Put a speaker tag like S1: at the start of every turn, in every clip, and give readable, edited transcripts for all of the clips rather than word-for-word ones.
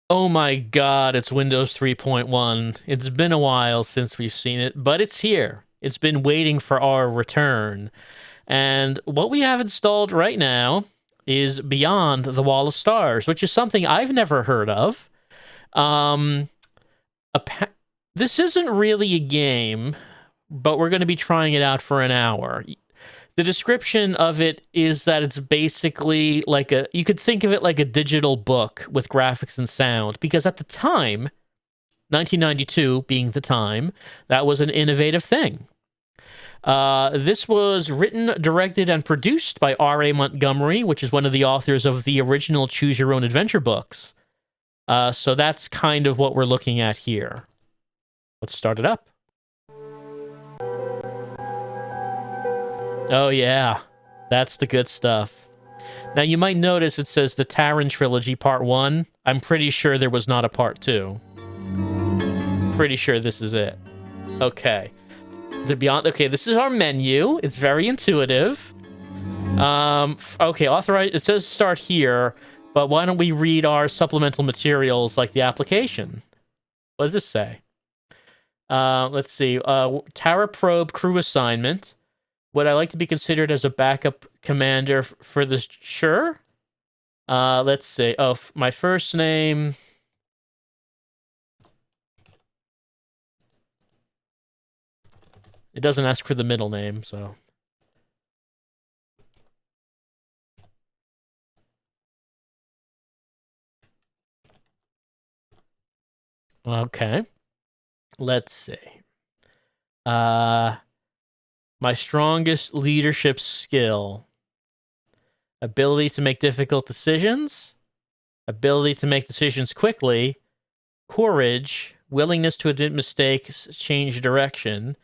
S1: Oh my god, it's Windows 3.1. It's been a while since we've seen it, but it's here. It's been waiting for our return. And what we have installed right now is Beyond the Wall of Stars, which is something I've never heard of. Um, this isn't really a game, but we're going to be trying it out for an hour. The description of it is that it's basically like you could think of it like a digital book with graphics and sound, because at the time, 1992 being the time, that was an innovative thing. This was written, directed, and produced by R.A. Montgomery, which is one of the authors of the original Choose Your Own Adventure books. So that's kind of what we're looking at here. Let's start it up. Oh yeah, that's the good stuff. Now you might notice it says the Taran Trilogy Part 1. I'm pretty sure there was not a Part 2. Pretty sure this is it. Okay. Okay, this is our menu. It's very intuitive. Okay, authorize. It says start here, but why don't we read our supplemental materials like the application? What does this say? Let's see. Terra Probe crew assignment. Would I like to be considered as a backup commander for this? Sure. Let's see. Oh, my first name. It doesn't ask for the middle name, so. Okay. Let's see. My strongest leadership skill. Ability to make difficult decisions. Ability to make decisions quickly. Courage. Willingness to admit mistakes, change direction.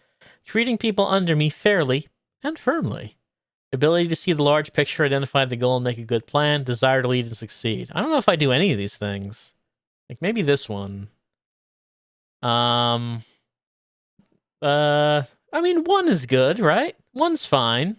S1: Treating people under me fairly and firmly. Ability to see the large picture, identify the goal, and make a good plan. Desire to lead and succeed. I don't know if I do any of these things. Like maybe this one. I mean, one is good, right? One's fine.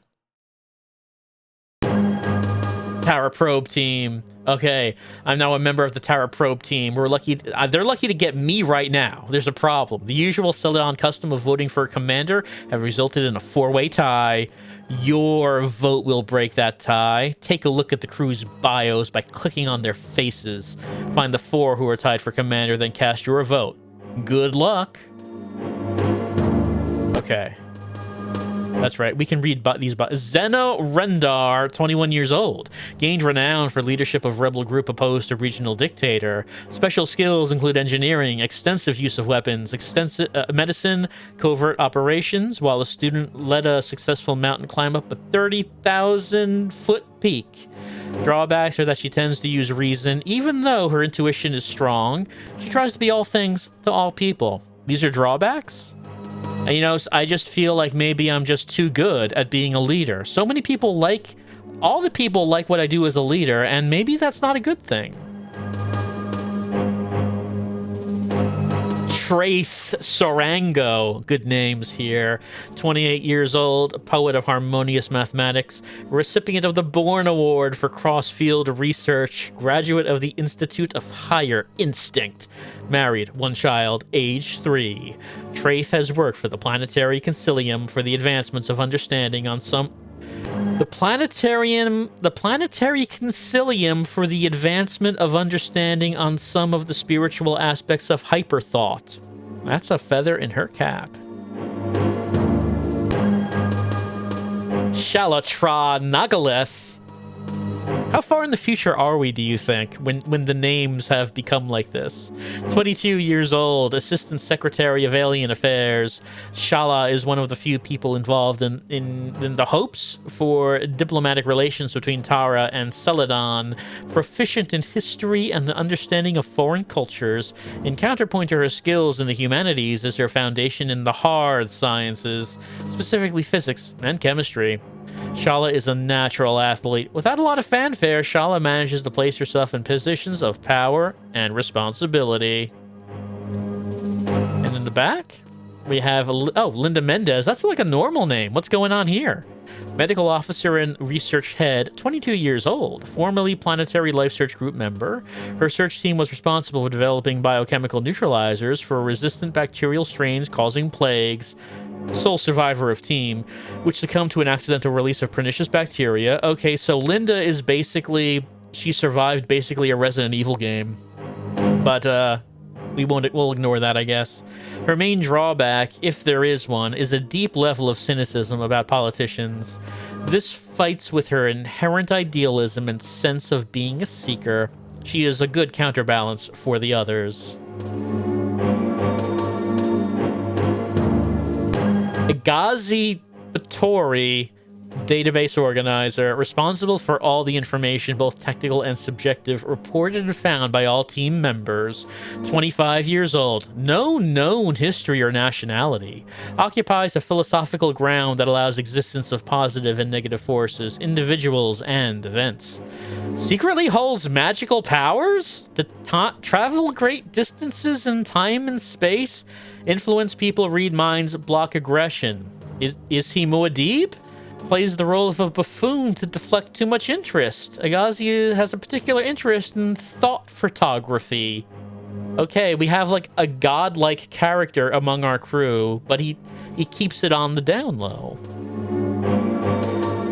S1: Terra Probe team. Okay, I'm now a member of the Terra Probe team. We're lucky. They're lucky to get me right now. There's a problem. The usual Celadon custom of voting for a commander have resulted in a 4-way tie. Your vote will break that tie. Take a look at the crew's bios by clicking on their faces. Find the 4 who are tied for commander, then cast your vote. Good luck. Okay. That's right. We can read these. Zeno Rendar, 21 years old. Gained renown for leadership of rebel group opposed to regional dictator. Special skills include engineering, extensive use of weapons, extensive medicine, covert operations, while a student led a successful mountain climb up a 30,000-foot peak. Drawbacks are that she tends to use reason. Even though her intuition is strong, she tries to be all things to all people. These are drawbacks? And, you know, I just feel like maybe I'm just too good at being a leader. So many people all the people like what I do as a leader, and maybe that's not a good thing. Traith Sorango, good names here. 28 years old, poet of harmonious mathematics, recipient of the Bourne Award for cross-field research, graduate of the Institute of Higher Instinct, married, 1 child, age 3. Traith has worked for the Planetary Concilium for the advancements of understanding on some... The Planetary Concilium for the advancement of understanding on some of the spiritual aspects of hyperthought. That's a feather in her cap. Shalatra Nagaleth. How far in the future are we, do you think, when the names have become like this? 22 years old, Assistant Secretary of Alien Affairs. Shala is one of the few people involved in the hopes for diplomatic relations between Tara and Celadon. Proficient in history and the understanding of foreign cultures. In counterpoint to her skills in the humanities is her foundation in the hard sciences, specifically physics and chemistry. Shala is a natural athlete. Without a lot of fanfare, Shala manages to place herself in positions of power and responsibility. And in the back? We have, Linda Mendez. That's like a normal name. What's going on here? Medical officer and research head, 22 years old, formerly Planetary Life Search Group member. Her search team was responsible for developing biochemical neutralizers for resistant bacterial strains causing plagues. Sole survivor of team, which succumbed to an accidental release of pernicious bacteria. Okay, so Linda is basically, she survived basically a Resident Evil game. But, we'll ignore that, I guess. Her main drawback, if there is one, is a deep level of cynicism about politicians. This fights with her inherent idealism and sense of being a seeker. She is a good counterbalance for the others. Agazi Batori, database organizer, responsible for all the information, both technical and subjective, reported and found by all team members. 25 years old, no known history or nationality, occupies a philosophical ground that allows existence of positive and negative forces, individuals, and events. Secretly holds magical powers to travel great distances in time and space, influence people, read minds, block aggression. Is he Muad'Dib? Plays the role of a buffoon to deflect too much interest. Agazi has a particular interest in thought photography. Okay, we have like a godlike character among our crew, but he keeps it on the down low.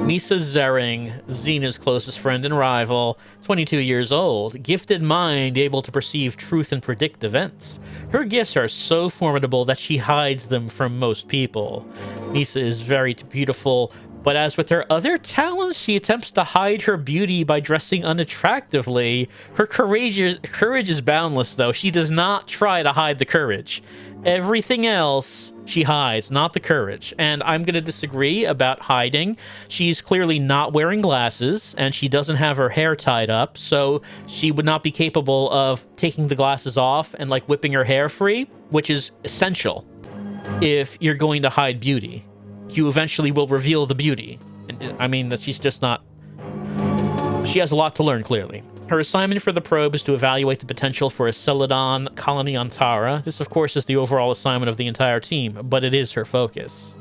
S1: Misa Zering, Xena's closest friend and rival, 22 years old, gifted mind able to perceive truth and predict events. Her gifts are so formidable that she hides them from most people. Misa is very beautiful, but as with her other talents, she attempts to hide her beauty by dressing unattractively. Her courage is boundless, though. She does not try to hide the courage. Everything else she hides, not the courage. And I'm going to disagree about hiding. She's clearly not wearing glasses, and she doesn't have her hair tied up, so she would not be capable of taking the glasses off and like whipping her hair free, which is essential if you're going to hide beauty. You eventually will reveal the beauty. I mean, that she's just not... She has a lot to learn, clearly. Her assignment for the probe is to evaluate the potential for a Celadon colony on Tara. This, of course, is the overall assignment of the entire team, but it is her focus.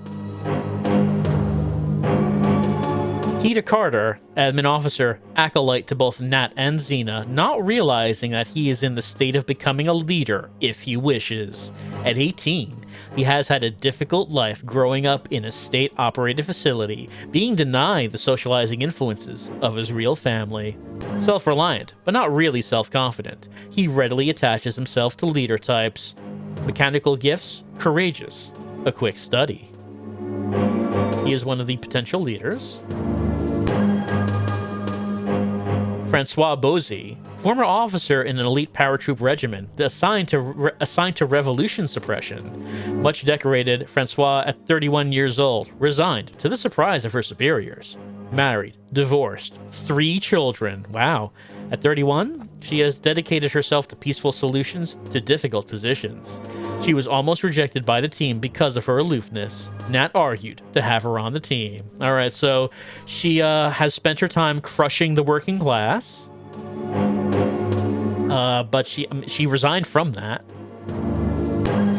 S1: Keita Carter, admin officer, acolyte to both Nat and Xena, not realizing that he is in the state of becoming a leader, if he wishes. At 18, he has had a difficult life growing up in a state-operated facility, being denied the socializing influences of his real family. Self-reliant, but not really self-confident, he readily attaches himself to leader types. Mechanical gifts, courageous, a quick study. He is one of the potential leaders. Francois Bozy, former officer in an elite paratroop regiment assigned to revolution suppression. Much decorated, Francois, at 31 years old, resigned to the surprise of her superiors. Married, divorced, 3 children. Wow. At 31, she has dedicated herself to peaceful solutions to difficult positions. She was almost rejected by the team because of her aloofness. Nat argued to have her on the team. All right, so she has spent her time crushing the working class. But she resigned from that.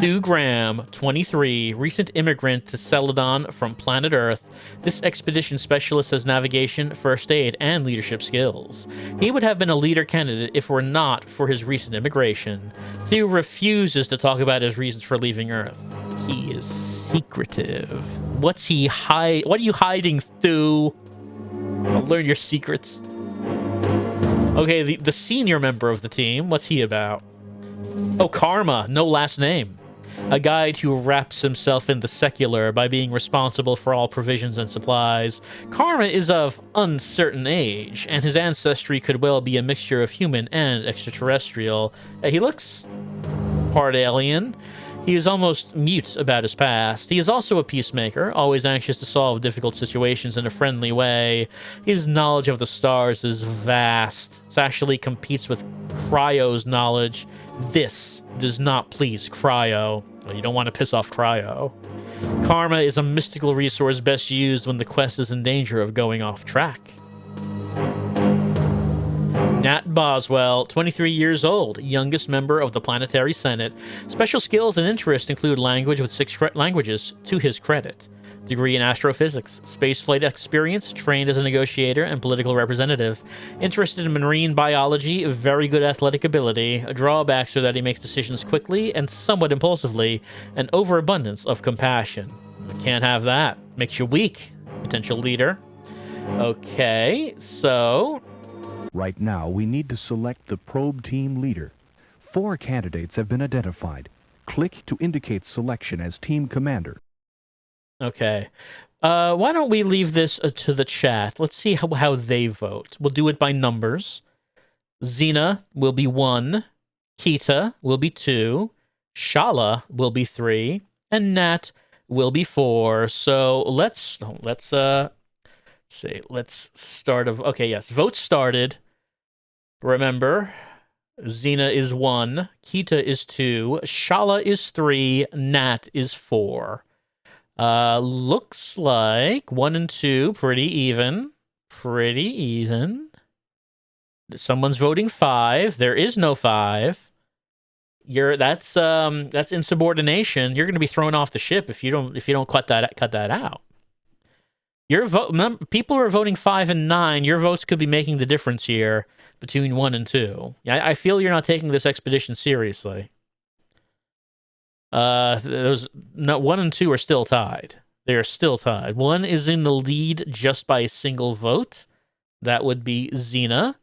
S1: Sue Graham, 23, recent immigrant to Celadon from planet Earth. This expedition specialist has navigation, first aid, and leadership skills. He would have been a leader candidate if it were not for his recent immigration. Thew refuses to talk about his reasons for leaving Earth. He is secretive. What are you hiding, Thew? I'll learn your secrets. Okay, the senior member of the team, what's he about? Oh, Karma, no last name. A guide who wraps himself in the secular by being responsible for all provisions and supplies. Karma is of uncertain age, and his ancestry could well be a mixture of human and extraterrestrial. He looks part alien. He is almost mute about his past. He is also a peacemaker, always anxious to solve difficult situations in a friendly way. His knowledge of the stars is vast. It actually competes with Cryo's knowledge. This does not please Cryo. Well, you don't want to piss off Cryo. Karma is a mystical resource best used when the quest is in danger of going off track. Nat Boswell, 23 years old, youngest member of the Planetary Senate. Special skills and interests include language with 6 languages to his credit. Degree in astrophysics, spaceflight experience, trained as a negotiator and political representative. Interested in marine biology, very good athletic ability. Drawbacks are that he makes decisions quickly and somewhat impulsively, and overabundance of compassion. Can't have that. Makes you weak. Potential leader. Okay, so...
S2: Right now, we need to select the probe team leader. 4 candidates have been identified. Click to indicate selection as team commander.
S1: Okay. Why don't we leave this to the chat? Let's see how they vote. We'll do it by numbers. Xena will be 1. Kita will be 2. Shala will be 3. And Nat will be 4. So let's see. Let's start okay, yes. Vote started. Remember, Xena is 1. Kita is 2. Shala is 3. Nat is 4. Looks like 1 and 2 pretty even. Pretty even. Someone's voting 5. There is no 5. That's insubordination. You're going to be thrown off the ship if you don't cut that out. People who are voting 5 and 9, your votes could be making the difference here between 1 and 2. I feel you're not taking this expedition seriously. 1 and 2 are still tied. They are still tied. 1 is in the lead just by a single vote. That would be Xena.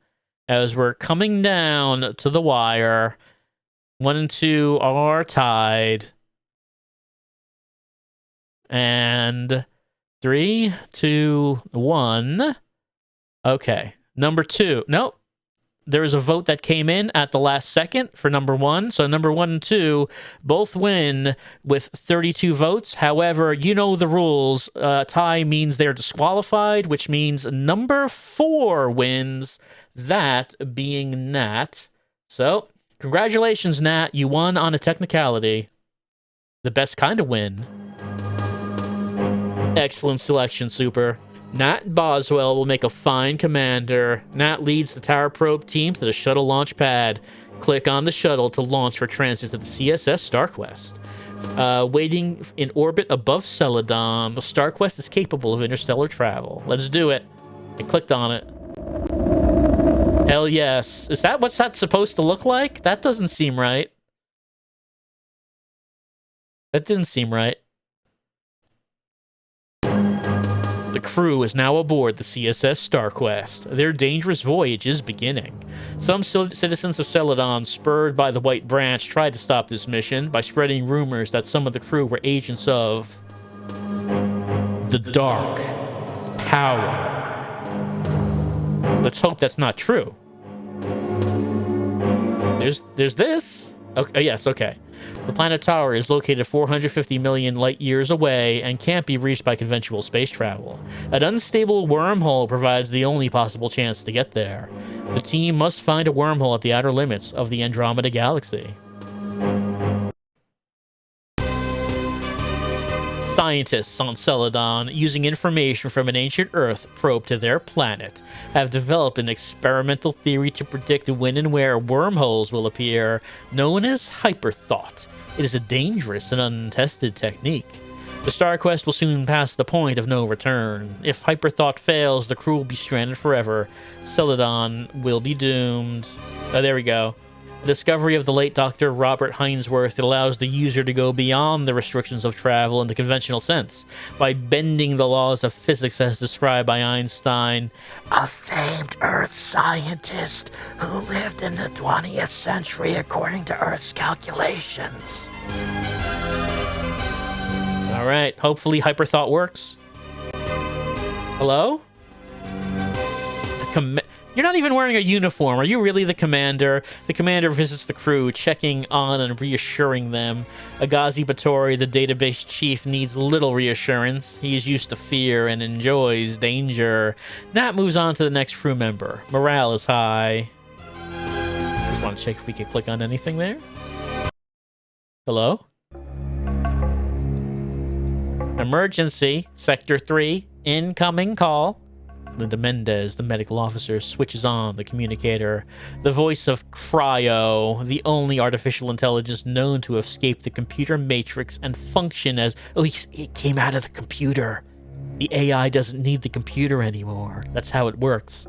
S1: As we're coming down to the wire, 1 and 2 are tied. And 3, 2, 1. Okay. Number 2. Nope. There was a vote that came in at the last second for number 1. So number 1 and 2 both win with 32 votes. However, you know the rules. Tie means they're disqualified, which means number 4 wins, that being Nat. So, congratulations, Nat. You won on a technicality. The best kind of win. Excellent selection, Super. Nat Boswell will make a fine commander. Nat leads the tower probe team to the shuttle launch pad. Click on the shuttle to launch for transit to the CSS Starquest. Waiting in orbit above Celadon, the Starquest is capable of interstellar travel. Let's do it. I clicked on it. Hell yes. Is that what's that supposed to look like? That doesn't seem right. That didn't seem right. The crew is now aboard the CSS Starquest. Their dangerous voyage is beginning. Some citizens of Celadon, spurred by the White Branch, tried to stop this mission by spreading rumors that some of the crew were agents of the Dark Power. Let's hope that's not true. There's this. Okay, yes, okay. The planet Tower is located 450 million light years away and can't be reached by conventional space travel. An unstable wormhole provides the only possible chance to get there. The team must find a wormhole at the outer limits of the Andromeda Galaxy. Scientists on Celadon, using information from an ancient Earth probe to their planet, have developed an experimental theory to predict when and where wormholes will appear, known as hyperthought. It is a dangerous and untested technique. The Starquest will soon pass the point of no return. If hyperthought fails, the crew will be stranded forever. Celadon will be doomed. Oh, there we go. The discovery of the late Dr. Robert Hainsworth allows the user to go beyond the restrictions of travel in the conventional sense by bending the laws of physics as described by Einstein, a famed Earth scientist who lived in the 20th century according to Earth's calculations. All right, hopefully hyperthought works. Hello? You're not even wearing a uniform. Are you really the commander? The commander visits the crew, checking on and reassuring them. Agazi Batory, the database chief, needs little reassurance. He is used to fear and enjoys danger. Nat moves on to the next crew member. Morale is high. Just want to check if we can click on anything there. Hello? Emergency. Sector 3. Incoming call. Linda Mendez, the medical officer, switches on the communicator. The voice of Cryo, the only artificial intelligence known to have escaped the computer matrix and function as... Oh, it came out of the computer. The AI doesn't need the computer anymore. That's how it works.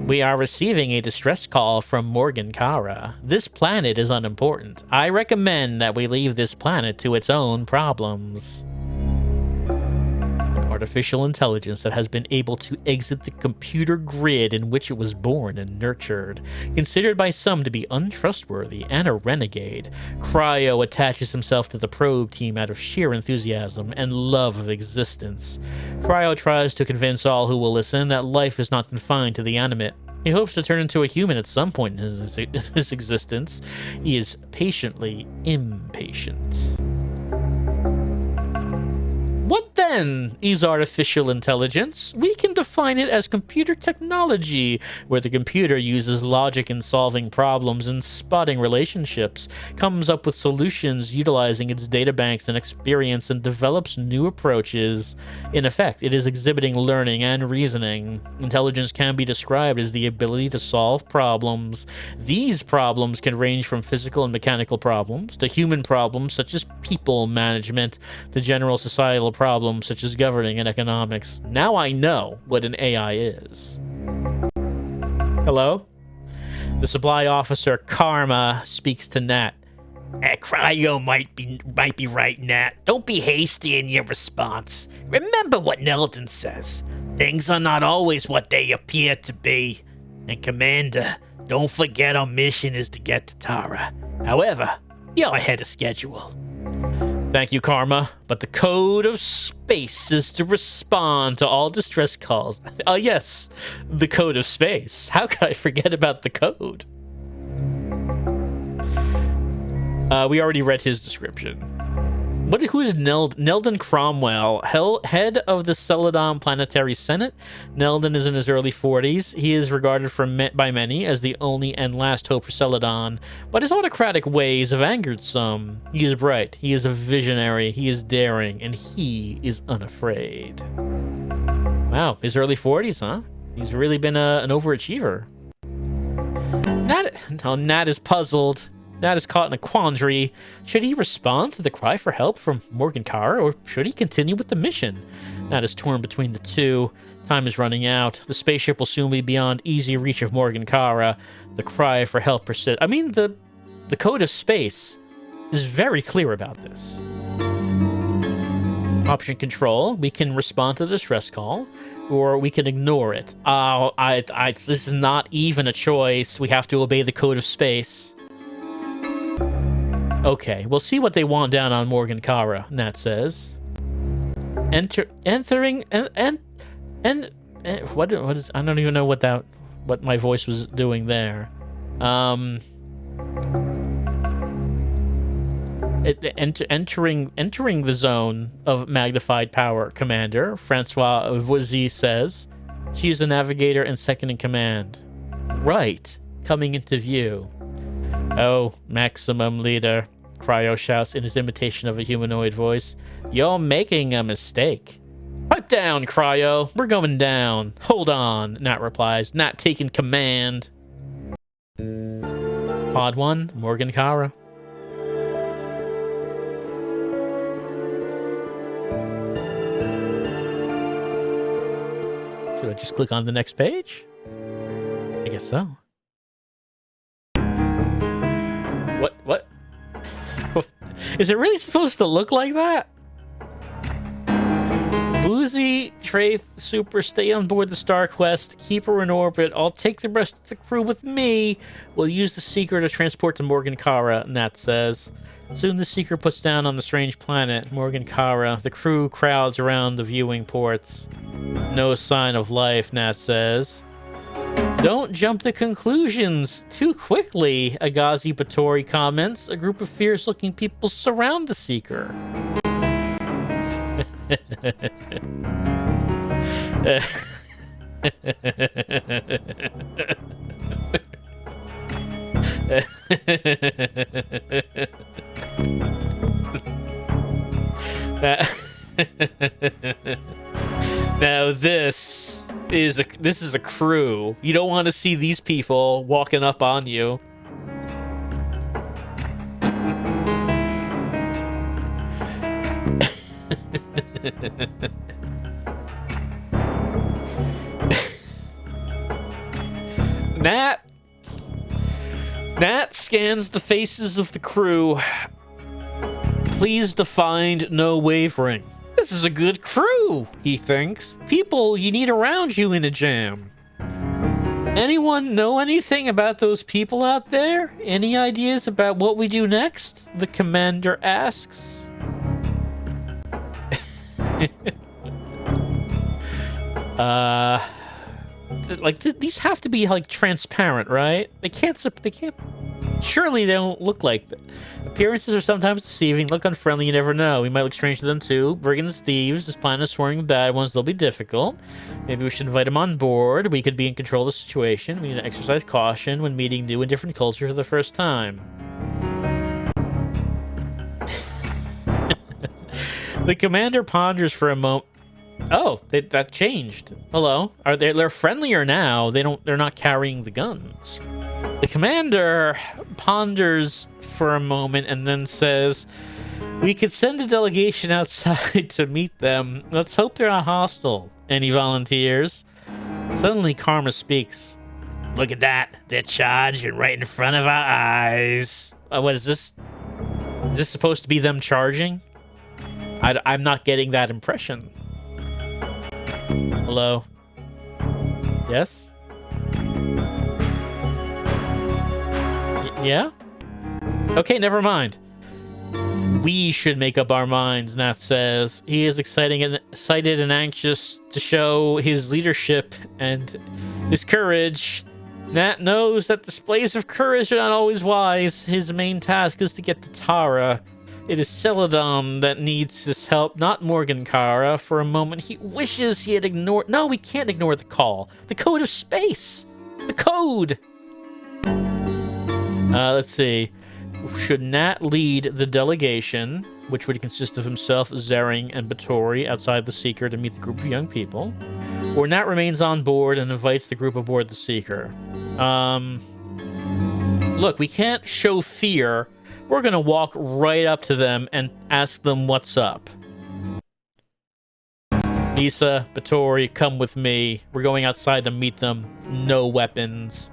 S1: We are receiving a distress call from Morgan Carra. This planet is unimportant. I recommend that we leave this planet to its own problems. Artificial intelligence that has been able to exit the computer grid in which it was born and nurtured, considered by some to be untrustworthy and a renegade. Cryo attaches himself to the probe team out of sheer enthusiasm and love of existence. Cryo tries to convince all who will listen that life is not confined to the animate. He hopes to turn into a human at some point in his existence. He is patiently impatient. What then is artificial intelligence? We can define it as computer technology, where the computer uses logic in solving problems and spotting relationships, comes up with solutions utilizing its databanks and experience, and develops new approaches. In effect, it is exhibiting learning and reasoning. Intelligence can be described as the ability to solve problems. These problems can range from physical and mechanical problems to human problems such as people management to general societal problems such as governing and economics. Now I know what an AI is. Hello? The supply officer Karma speaks to Nat.
S3: Cryo might be right, Nat. Don't be hasty in your response. Remember what Nelton says. Things are not always what they appear to be. And Commander, don't forget our mission is to get to Tara. However, you're ahead of schedule.
S1: Thank you, Karma, but the code of space is to respond to all distress calls. Yes, the code of space. How could I forget about the code? We already read his description. Who is Neldon Cromwell, head of the Celadon Planetary Senate? Neldon is in his early 40s. He is regarded by many as the only and last hope for Celadon, but his autocratic ways have angered some. He is bright, he is a visionary, he is daring, and he is unafraid. Wow, his early 40s, huh? He's really been an overachiever. Nat is puzzled. Nat is caught in a quandary. Should he respond to the cry for help from Morgan Carra, or should he continue with the mission? Nat is torn between the two. Time is running out. The spaceship will soon be beyond easy reach of Morgan Carra. The cry for help persists. I mean, the code of space is very clear about this. Option control. We can respond to the distress call, or we can ignore it. This is not even a choice. We have to obey the code of space. Okay, we'll see what they want down on Morgan Carra, Nat says. Entering what is, I don't even know what my voice was doing there. Entering the zone of magnified power, Commander, Francois Voizy says. She is the navigator and second in command. Right, coming into view. Oh, maximum leader, Cryo shouts in his imitation of a humanoid voice. You're making a mistake. Pipe down, Cryo. We're going down. Hold on, Nat replies, not taking command. Pod 1, Morgan Carra. Should I just click on the next page? I guess so. What? Is it really supposed to look like that? Boozy, Traith, Super, stay on board the Starquest. Keep her in orbit. I'll take the rest of the crew with me. We'll use the Seeker to transport to Morgan Carra, Nat says. Soon the Seeker puts down on the strange planet, Morgan Carra. The crew crowds around the viewing ports. No sign of life, Nat says. Don't jump to conclusions too quickly, Agazi Batory comments. A group of fierce-looking people surround the Seeker. Now this is a crew. You don't want to see these people walking up on you. Nat scans the faces of the crew, pleased to find no wavering. This is a good crew, he thinks. People you need around you in a jam. Anyone know anything about those people out there? Any ideas about what we do next? The commander asks. These have to be like transparent, right? They can't. Surely they don't look like that. Appearances are sometimes deceiving. Look unfriendly, you never know. We might look strange to them too. Brigands, thieves, this plan is swearing bad ones. They'll be difficult. Maybe we should invite them on board. We could be in control of the situation. We need to exercise caution when meeting new and different cultures for the first time. The commander ponders for a moment. Oh, that changed. Hello. They're friendlier now. They're not carrying the guns. The commander ponders for a moment and then says, "We could send a delegation outside to meet them. Let's hope they're not hostile." Any volunteers? Suddenly, Karma speaks.
S3: Look at that. They're charging right in front of our eyes.
S1: What is this? Is this supposed to be them charging? I'm not getting that impression. Hello? Yes? Yeah? Okay, never mind. We should make up our minds, Nat says. He is excited and anxious to show his leadership and his courage. Nat knows that displays of courage are not always wise. His main task is to get to Tara. It is Celadon that needs his help, not Morgan Carra. For a moment, he wishes he had ignored... No, we can't ignore the call. The code of space! The code! Let's see. Should Nat lead the delegation, which would consist of himself, Zering, and Batory, outside the Seeker to meet the group of young people? Or Nat remains on board and invites the group aboard the Seeker? Look, we can't show fear. We're gonna walk right up to them and ask them what's up. Misa, Batory, come with me. We're going outside to meet them. No weapons.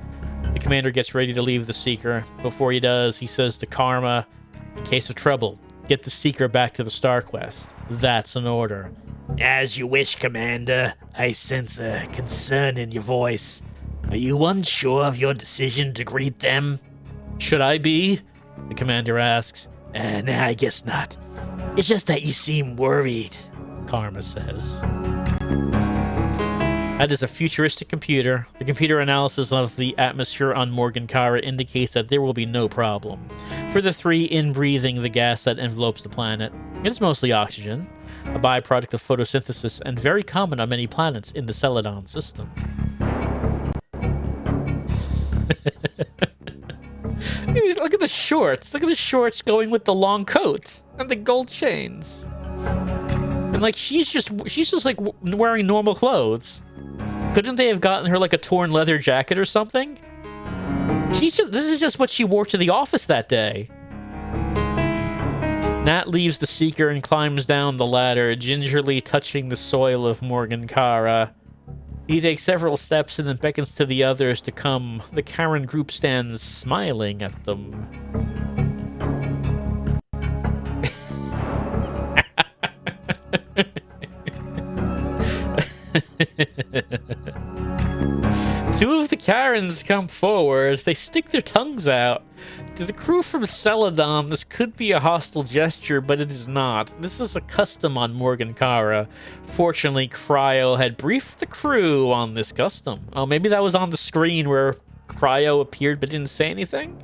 S1: The commander gets ready to leave the Seeker. Before he does, he says to Karma, in case of trouble, get the Seeker back to the Starquest. That's an order.
S3: As you wish, Commander. I sense a concern in your voice. Are you unsure of your decision to greet them?
S1: Should I be? The commander asks.
S3: Nah, I guess not. It's just that you seem worried,
S1: Karma says. That is a futuristic computer. The computer analysis of the atmosphere on Morgan Carra indicates that there will be no problem for the three in breathing the gas that envelopes the planet. It is mostly oxygen, a byproduct of photosynthesis and very common on many planets in the Celadon system. Look at the shorts. Look at the shorts going with the long coat and the gold chains. And like she's just like wearing normal clothes. Couldn't they have gotten her like a torn leather jacket or something? This is just what she wore to the office that day. Nat leaves the Seeker and climbs down the ladder, gingerly touching the soil of Morgan Carra. He takes several steps and then beckons to the others to come. The Karen group stands smiling at them. Two of the Karens come forward. They stick their tongues out. To the crew from Celadon, this could be a hostile gesture, but it is not. This is a custom on Morgan Carra. Fortunately, Cryo had briefed the crew on this custom. Oh, maybe that was on the screen where Cryo appeared but didn't say anything?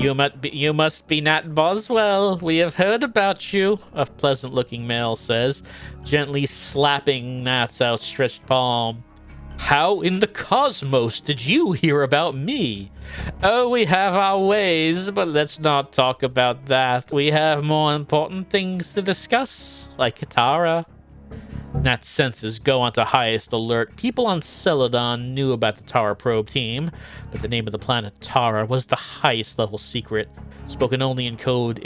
S1: You must be Nat Boswell. We have heard about you, a pleasant-looking male says, gently slapping Nat's outstretched palm. How in the cosmos did you hear about me? Oh, we have our ways, but let's not talk about that. We have more important things to discuss, like Katara. Nat's senses go onto highest alert. People on Celadon knew about the Tara probe team, but the name of the planet Tara was the highest level secret, spoken only in code.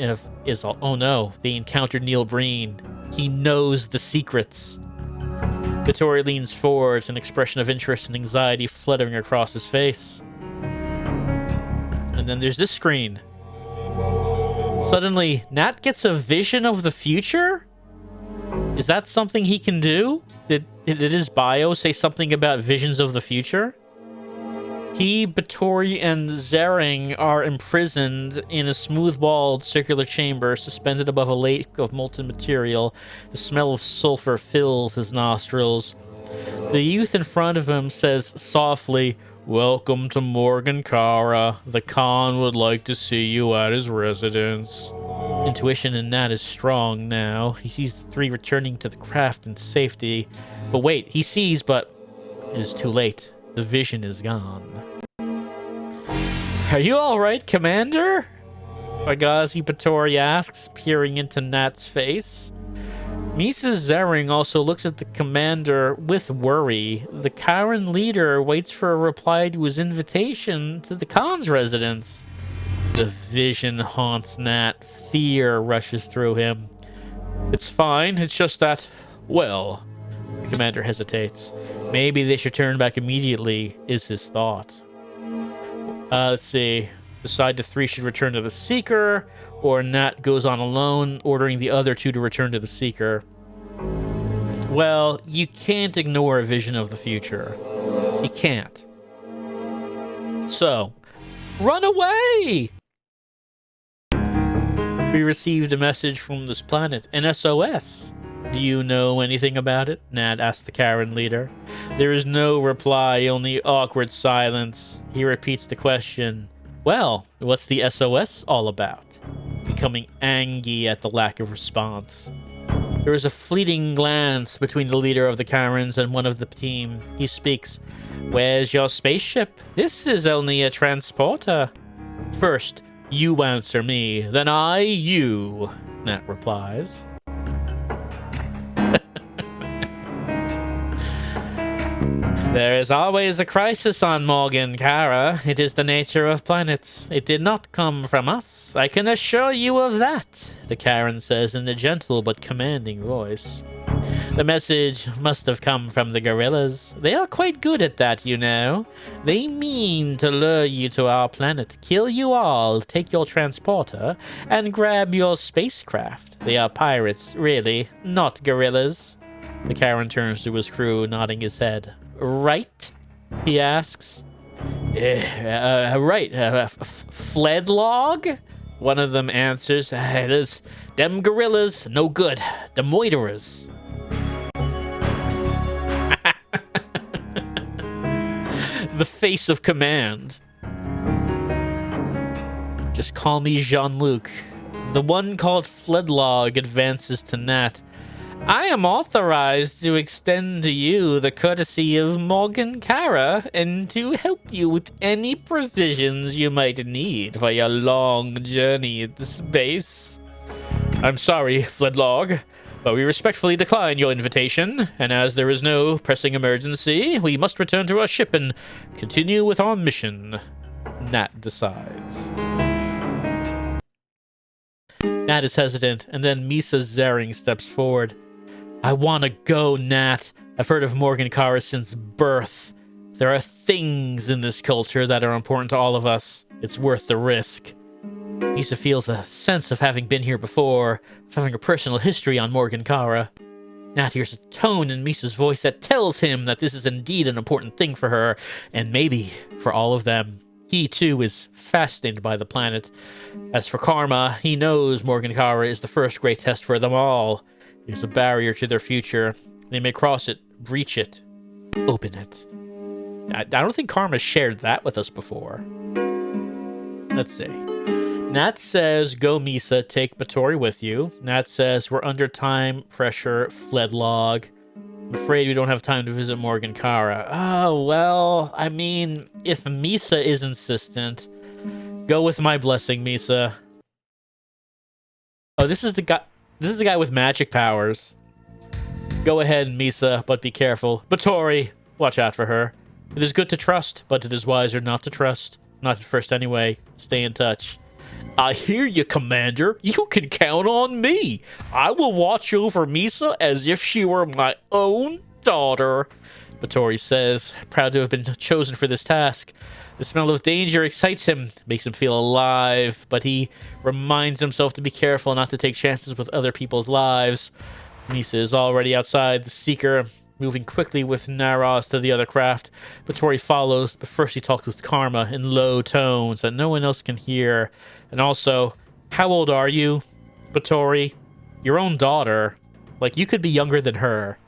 S1: Oh no, they encountered Neil Breen. He knows the secrets. Vittori leans forward, an expression of interest and anxiety fluttering across his face. And then there's this screen. Suddenly, Nat gets a vision of the future? Is that something he can do? Did his bio say something about visions of the future? He, Vittori, and Zering are imprisoned in a smooth-walled circular chamber suspended above a lake of molten material. The smell of sulfur fills his nostrils. The youth in front of him says softly, "Welcome to Morgan Carra. The Khan would like to see you at his residence." Intuition in Nat is strong now. He sees the three returning to the craft in safety. But wait, he sees, but it is too late. The vision is gone. "Are you all right, Commander?" Pagazi Vittori asks, peering into Nat's face. Mrs. Zering also looks at the commander with worry. The Karen leader waits for a reply to his invitation to the Khan's residence. The vision haunts Nat. Fear rushes through him. "It's fine. It's just that, well..." The commander hesitates. Maybe they should turn back immediately, is his thought. Let's see. Decide the three should return to the Seeker, or Nat goes on alone, ordering the other two to return to the Seeker. Well, you can't ignore a vision of the future. You can't. So, run away! We received a message from this planet, an SOS. Do you know anything about it? Nat asked the Karen leader. There is no reply, only awkward silence. He repeats the question. Well, what's the SOS all about? Becoming angry at the lack of response. There is a fleeting glance between the leader of the Karens and one of the team. He speaks. Where's your spaceship? This is only a transporter. First, you answer me, then I you, Nat replies. There is always a crisis on Morgan Carra. It is the nature of planets. It did not come from us. I can assure you of that, the Karen says in a gentle but commanding voice. The message must have come from the gorillas. They are quite good at that, you know. They mean to lure you to our planet, kill you all, take your transporter, and grab your spacecraft. They are pirates, really, not gorillas. The Karen turns to his crew, nodding his head. Right? He asks. Right. Fled log? One of them answers. It is them gorillas, no good. The moiterers. The face of command. Just call me Jean-Luc. The one called Fledlog advances to Nat. I am authorized to extend to you the courtesy of Morgan Carra and to help you with any provisions you might need for your long journey into space. I'm sorry, Fledlog, but we respectfully decline your invitation, and as there is no pressing emergency, we must return to our ship and continue with our mission. Nat decides. Nat is hesitant, and then Misa Zering steps forward. I want to go, Nat. I've heard of Morgan Carra since birth. There are things in this culture that are important to all of us. It's worth the risk. Misa feels a sense of having been here before, of having a personal history on Morgan Carra. Nat hears a tone in Misa's voice that tells him that this is indeed an important thing for her, and maybe for all of them. He, too, is fascinated by the planet. As for Karma, he knows Morgan Carra is the first great test for them all. It is a barrier to their future. They may cross it, breach it, open it. I don't think Karma shared that with us before. Let's see. Nat says, go Misa, take Vittori with you. Nat says, we're under time pressure, Fledlog. I'm afraid we don't have time to visit Morgan Carra. Oh, well, I mean, if Misa is insistent, go with my blessing, Misa. Oh, this is the guy. This is the guy with magic powers. Go ahead, Misa, but be careful. Battori, watch out for her. It is good to trust, but it is wiser not to trust. Not at first anyway. Stay in touch. I hear you, Commander. You can count on me. I will watch over Misa as if she were my own daughter, Battori says, proud to have been chosen for this task. The smell of danger excites him, makes him feel alive, but he reminds himself to be careful not to take chances with other people's lives. Misa is already outside the Seeker, moving quickly with Naros to the other craft. Battori follows, but first he talks with Karma in low tones that no one else can hear. And also, how old are you, Battori? Your own daughter. Like, you could be younger than her.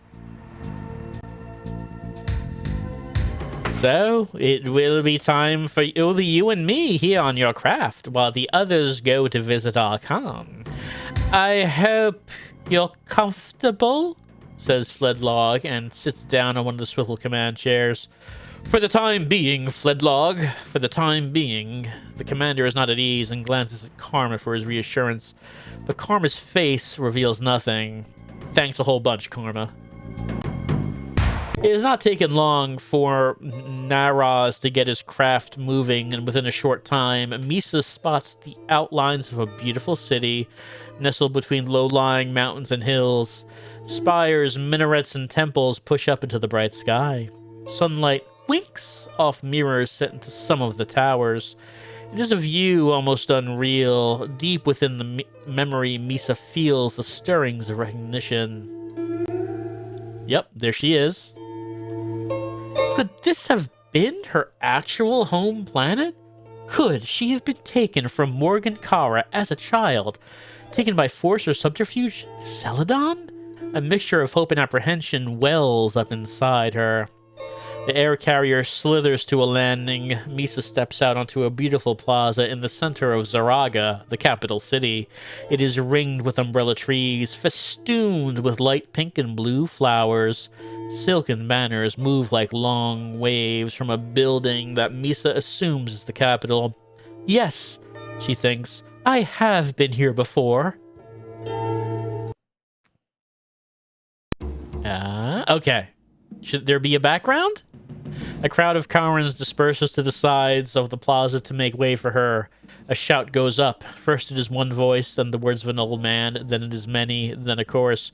S1: So, it will be you and me here on your craft, while the others go to visit our Khan. I hope you're comfortable, says Fledlog, and sits down on one of the swivel command chairs. For the time being, Fledlog, for the time being. The commander is not at ease and glances at Karma for his reassurance, but Karma's face reveals nothing. Thanks a whole bunch, Karma. It has not taken long for Naraz to get his craft moving, and within a short time, Misa spots the outlines of a beautiful city nestled between low-lying mountains and hills. Spires, minarets, and temples push up into the bright sky. Sunlight winks off mirrors set into some of the towers. It is a view almost unreal. Deep within the memory, Misa feels the stirrings of recognition. Yep, there she is. Could this have been her actual home planet? Could she have been taken from Morgan Carra as a child? Taken by force or subterfuge? Celadon? A mixture of hope and apprehension wells up inside her. The air carrier slithers to a landing. Misa steps out onto a beautiful plaza in the center of Zaraga, the capital city. It is ringed with umbrella trees, festooned with light pink and blue flowers. Silken banners move like long waves from a building that Misa assumes is the capital. Yes, she thinks, I have been here before. Okay. Should there be a background? A crowd of Karens disperses to the sides of the plaza to make way for her. A shout goes up. First it is one voice, then the words of an old man, then it is many, then a chorus.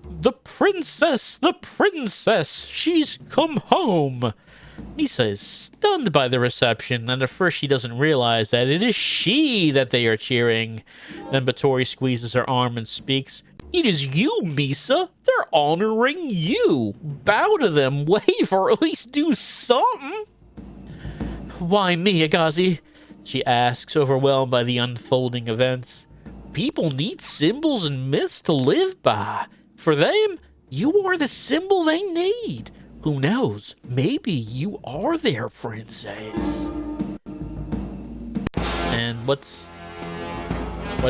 S1: The princess! The princess! She's come home! Misa is stunned by the reception, and at first she doesn't realize that it is she that they are cheering. Then Battori squeezes her arm and speaks. It is you, Misa. They're honoring you. Bow to them, wave, or at least do something. Why me, Agazi? She asks, overwhelmed by the unfolding events. People need symbols and myths to live by. For them, you are the symbol they need. Who knows? Maybe you are their princess. And what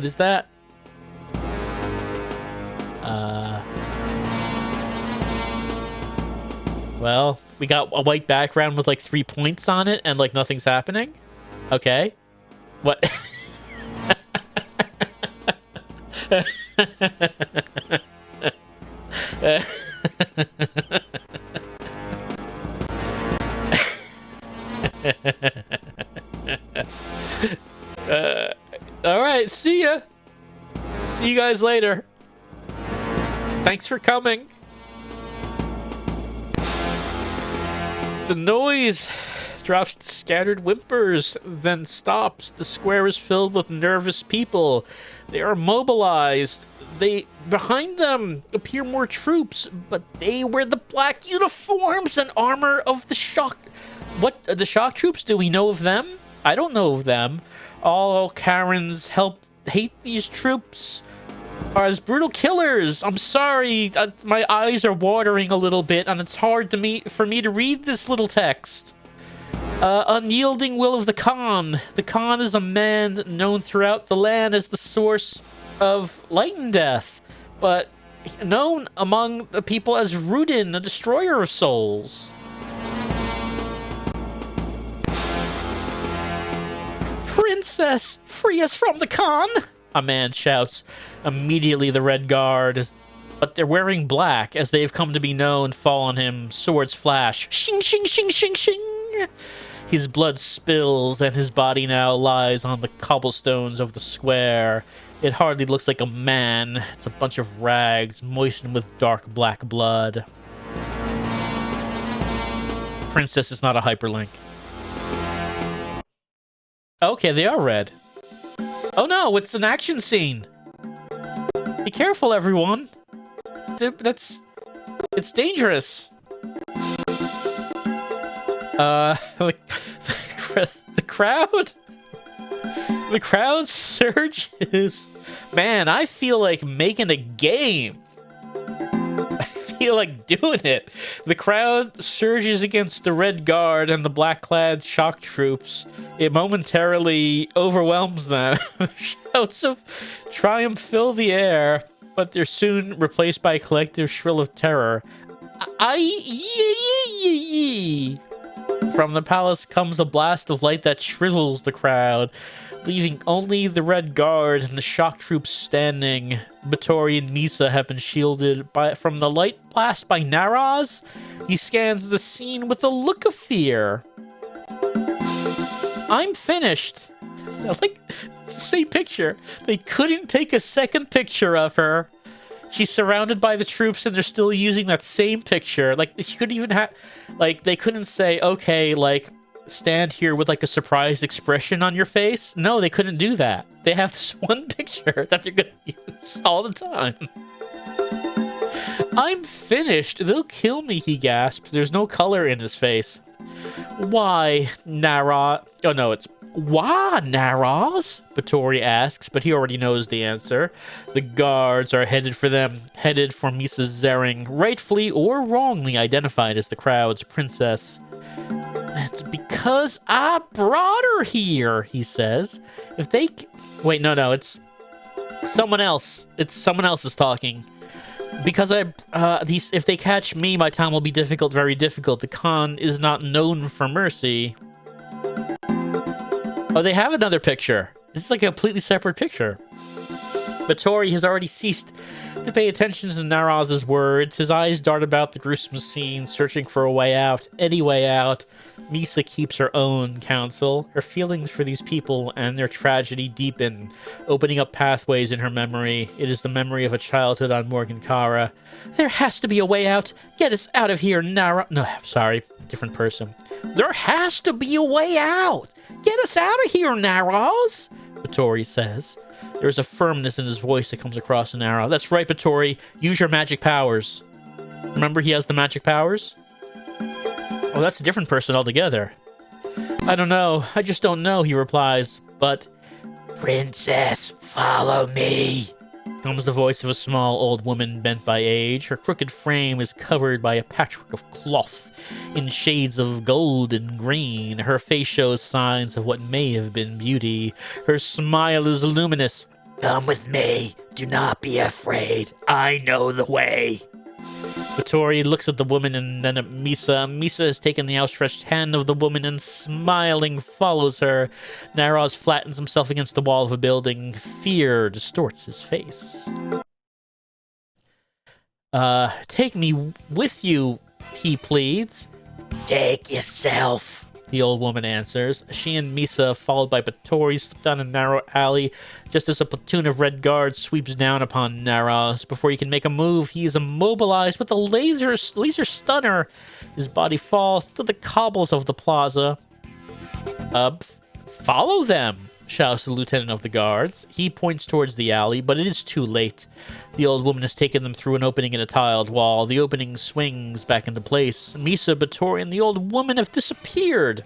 S1: is that? Well, we got a white background with like 3 points on it and like nothing's happening. Okay. What? All right, see ya. See you guys later. Thanks for coming. The noise drops to scattered whimpers, then stops. The square is filled with nervous people. They are mobilized. Behind them appear more troops, but they wear the black uniforms and armor of the shock. What, the shock troops? Do we know of them? I don't know of them. All Karens hate these troops. Are as brutal killers. I'm sorry, my eyes are watering a little bit, and it's hard for me to read this little text. Unyielding will of the Khan. The Khan is a man known throughout the land as the source of light and death, but known among the people as Rudin, the destroyer of souls. Princess, free us from the Khan! A man shouts. Immediately the Red Guard is... But they're wearing black, as they've come to be known, fall on him. Swords flash. Shing, shing, shing, shing, shing! His blood spills, and his body now lies on the cobblestones of the square. It hardly looks like a man. It's a bunch of rags, moistened with dark black blood. Princess is not a hyperlink. Okay, they are red. Oh no, it's an action scene. Be careful, everyone. It's dangerous. The crowd surges. Man, I feel like making a game. I feel like doing it. The crowd surges against the Red Guard and the black-clad shock troops. It momentarily overwhelms them. Shouts of triumph fill the air, but they're soon replaced by a collective shrill of terror. From the palace comes a blast of light that shrivels the crowd, leaving only the Red Guard and the shock troops standing. Batory and Misa have been shielded from the light blast by Naraz. He scans the scene with a look of fear. I'm finished. Like, it's the same picture. They couldn't take a second picture of her. She's surrounded by the troops and they're still using that same picture. Like, she couldn't even have... Like, they couldn't say, okay, like, stand here with, like, a surprised expression on your face. No, they couldn't do that. They have this one picture that they're gonna use all the time. I'm finished. They'll kill me, he gasps. There's no color in his face. Why, Nara... Oh, no, it's... Why, Naraz? Batory asks, but he already knows the answer. The guards are headed for them, headed for Misa Zering, rightfully or wrongly identified as the crowd's princess. It's because I brought her here, he says. If they... Wait, no, it's someone else. It's someone else is talking. Because if they catch me, my time will be difficult, very difficult. The Khan is not known for mercy. Oh, they have another picture. This is like a completely separate picture. Batory has already ceased to pay attention to Naraz's words. His eyes dart about the gruesome scene, searching for a way out, any way out. Misa keeps her own counsel. Her feelings for these people and their tragedy deepen, opening up pathways in her memory. It is the memory of a childhood on Morgan Carra. There has to be a way out. Get us out of here, Nara. No, sorry, different person. There has to be a way out. Get us out of here, Naraz, Batory says. There's a firmness in his voice that comes across in Naraz. That's right, Batory. Use your magic powers. Remember he has the magic powers? Oh, that's a different person altogether. I don't know. I just don't know, he replies. But, Princess, follow me, comes the voice of a small old woman bent by age. Her crooked frame is covered by a patchwork of cloth in shades of gold and green. Her face shows signs of what may have been beauty. Her smile is luminous. Come with me. Do not be afraid. I know the way. Batory looks at the woman and then at Misa. Misa has taken the outstretched hand of the woman and smiling follows her. Naraz flattens himself against the wall of a building. Fear distorts his face. Take me with you, he pleads. Take yourself, the old woman answers. She and Misa, followed by Batory, slip down a narrow alley just as a platoon of Red Guards sweeps down upon Naraz. Before he can make a move, he is immobilized with a laser stunner. His body falls to the cobbles of the plaza. Follow them, shouts the lieutenant of the guards. He points towards the alley, but it is too late. The old woman has taken them through an opening in a tiled wall. The opening swings back into place. Misa, Batory, and the old woman have disappeared.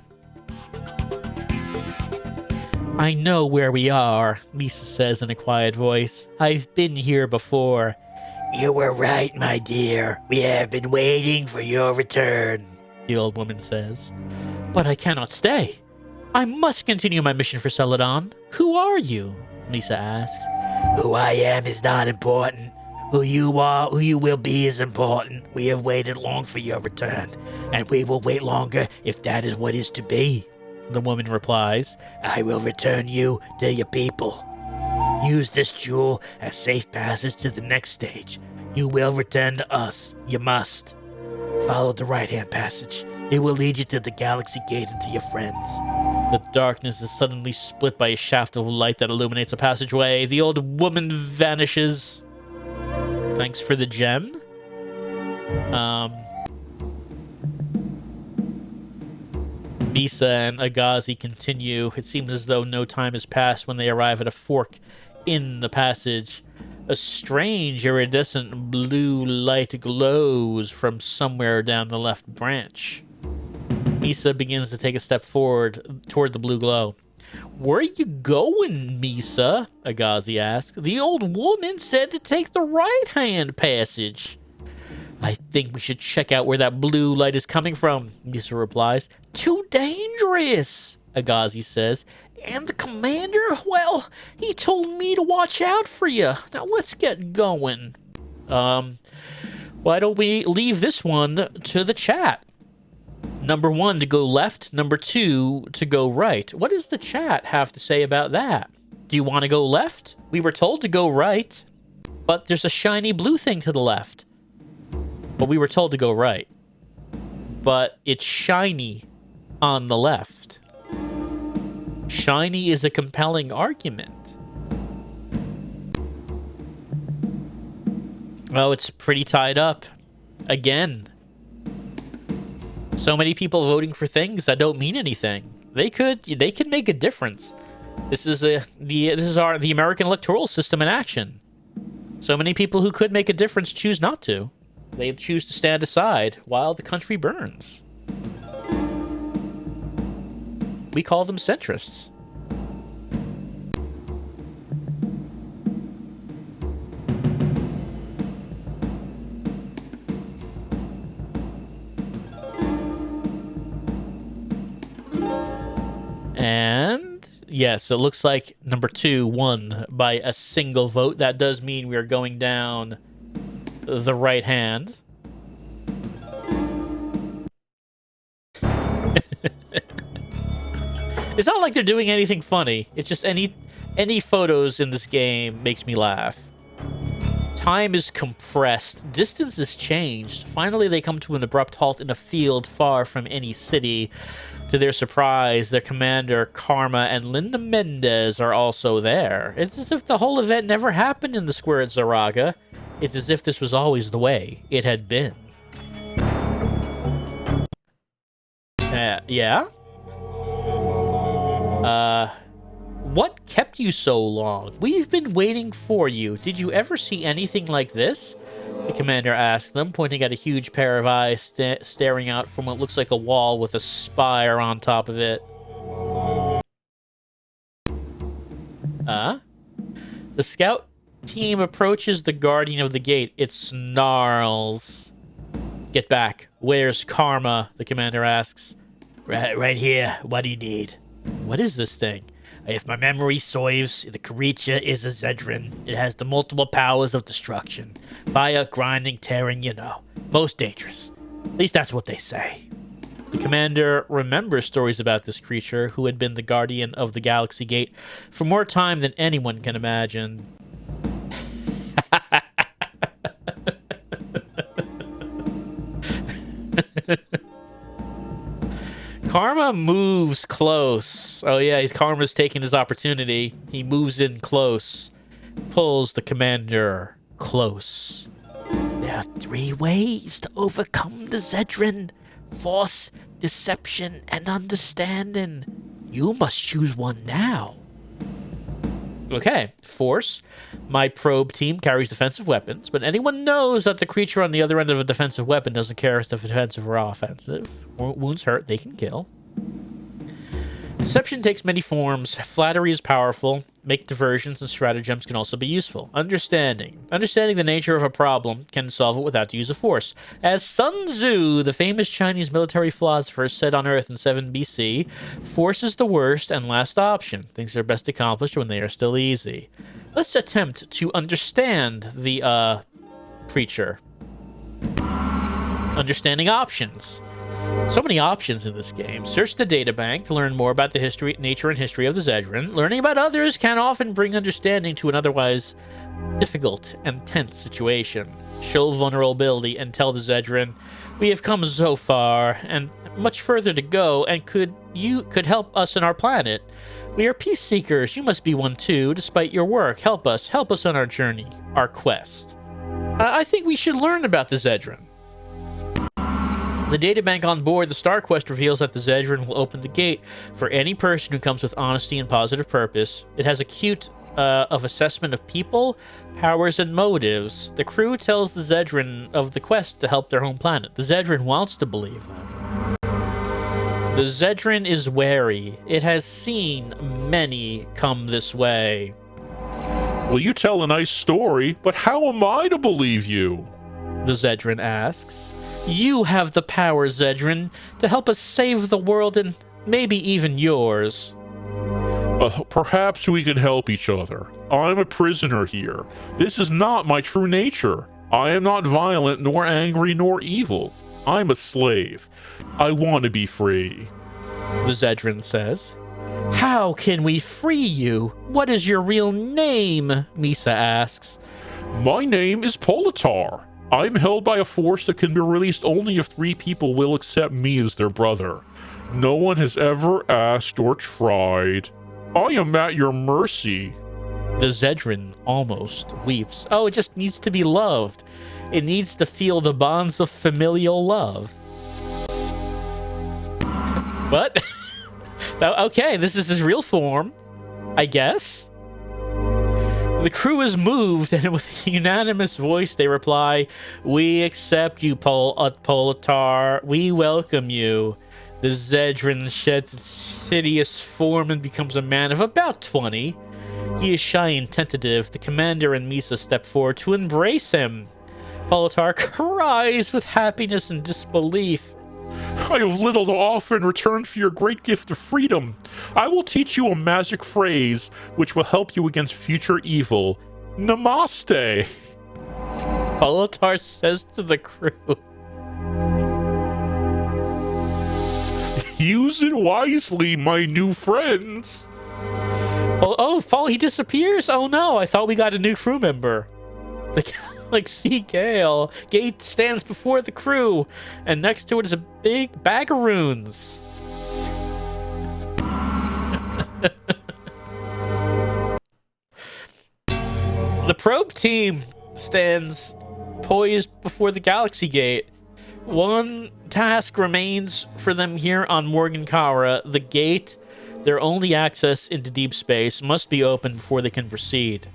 S1: I know where we are, Misa says in a quiet voice. I've been here before. You were right, my dear. We have been waiting for your return, the old woman says. But I cannot stay. I must continue my mission for Celadon. Who are you? Misa asks. Who I am is not important.
S3: Who you are, who you will be is important. We have waited long for your return, and we will wait longer if that is what is to be.
S1: The woman replies.
S3: I will return you to your people. Use this jewel as safe passage to the next stage. You will return to us. You must. Follow the right-hand passage. It will lead you to the galaxy gate and to your friends.
S1: The darkness is suddenly split by a shaft of light that illuminates a passageway. The old woman vanishes. Thanks for the gem. Misa and Agazi continue. It seems as though no time has passed when they arrive at a fork in the passage. A strange iridescent blue light glows from somewhere down the left branch. Misa begins to take a step forward toward the blue glow. Where are you going, Misa? Agazi asks. The old woman said to take the right-hand passage. I think we should check out where that blue light is coming from, Misa replies. Too dangerous, Agazi says. And the commander? Well, he told me to watch out for you. Now let's get going. Why don't we leave this one to the chat? Number 1 to go left, number 2 to go right. What does the chat have to say about that? Do you want to go left? We were told to go right, but there's a shiny blue thing to the left. But we were told to go right. But it's shiny on the left. Shiny is a compelling argument. Oh, it's pretty tied up. Again. So many people voting for things that don't mean anything. They could make a difference. This is the American electoral system in action. So many people who could make a difference choose not to. They choose to stand aside while the country burns. We call them centrists. And yes, it looks like number 2 won by a single vote. That does mean we are going down the right hand. It's not like they're doing anything funny. It's just any photos in this game makes me laugh. Time is compressed. Distance is changed. Finally, they come to an abrupt halt in a field far from any city. To their surprise, their commander, Carra, and Linda Mendez are also there. It's as if the whole event never happened in the square at Zaraga. It's as if this was always the way it had been. Yeah? What kept you so long? We've been waiting for you. Did you ever see anything like this? The commander asked them, pointing at a huge pair of eyes staring out from what looks like a wall with a spire on top of it. The scout team approaches the guardian of the gate. It snarls. Get back. Where's Carra? The commander asks.
S3: Right here. What do you need?
S1: What is this thing?
S3: If my memory serves, the creature is a Zedran. It has the multiple powers of destruction. Fire, grinding, tearing, most dangerous. At least that's what they say.
S1: The commander remembers stories about this creature, who had been the guardian of the Galaxy Gate for more time than anyone can imagine. Carra moves close. Oh yeah, Karma's taking his opportunity. He moves in close. Pulls the commander close.
S3: There are 3 ways to overcome the Zedran. Force, deception, and understanding. You must choose one now.
S1: Okay, force. My probe team carries defensive weapons, but anyone knows that the creature on the other end of a defensive weapon doesn't care if it's defensive or offensive. Wounds hurt, they can kill. Deception takes many forms. Flattery is powerful. Make diversions and stratagems can also be useful. Understanding. Understanding the nature of a problem can solve it without the use of force. As Sun Tzu, the famous Chinese military philosopher, said on Earth in 7 BC, force is the worst and last option. Things are best accomplished when they are still easy. Let's attempt to understand the preacher. Understanding options. So many options in this game. Search the databank to learn more about the history, nature, and history of the Zedran. Learning about others can often bring understanding to an otherwise difficult and tense situation. Show vulnerability and tell the Zedran, we have come so far and much further to go, and you could help us on our planet. We are peace seekers. You must be one too, despite your work. Help us on our journey, our quest. I think we should learn about the Zedran. The databank on board the Starquest reveals that the Zedran will open the gate for any person who comes with honesty and positive purpose. It has a cute of assessment of people, powers, and motives. The crew tells the Zedran of the quest to help their home planet. The Zedran wants to believe them. The Zedran is wary. It has seen many come this way.
S4: Well, you tell a nice story, but how am I to believe you?
S1: The Zedran asks. You have the power, Zedran, to help us save the world and maybe even yours.
S4: Perhaps we can help each other. I'm a prisoner here. This is not my true nature. I am not violent, nor angry, nor evil. I'm a slave. I want to be free.
S1: The Zedran says. How can we free you? What is your real name? Misa asks.
S4: My name is Politar. I'm held by a force that can be released only if 3 people will accept me as their brother. No one has ever asked or tried. I am at your mercy.
S1: The Zedran almost weeps. Oh, it just needs to be loved. It needs to feel the bonds of familial love. What? Okay, this is his real form, I guess. The crew is moved, and with a unanimous voice, they reply, we accept you, Politar. We welcome you. The Zedran sheds its hideous form and becomes a man of about 20. He is shy and tentative. The commander and Misa step forward to embrace him. Politar cries with happiness and disbelief.
S4: I have little to offer in return for your great gift of freedom. I will teach you a magic phrase which will help you against future evil. Namaste.
S1: Politar says to the crew.
S4: Use it wisely, my new friends.
S1: Oh, he disappears? Oh no, I thought we got a new crew member. The Galaxy Gale. Gate stands before the crew, and next to it is a big bag of runes. The probe team stands poised before the Galaxy Gate. One task remains for them here on Morgan Carra. The gate, their only access into deep space, must be opened before they can proceed.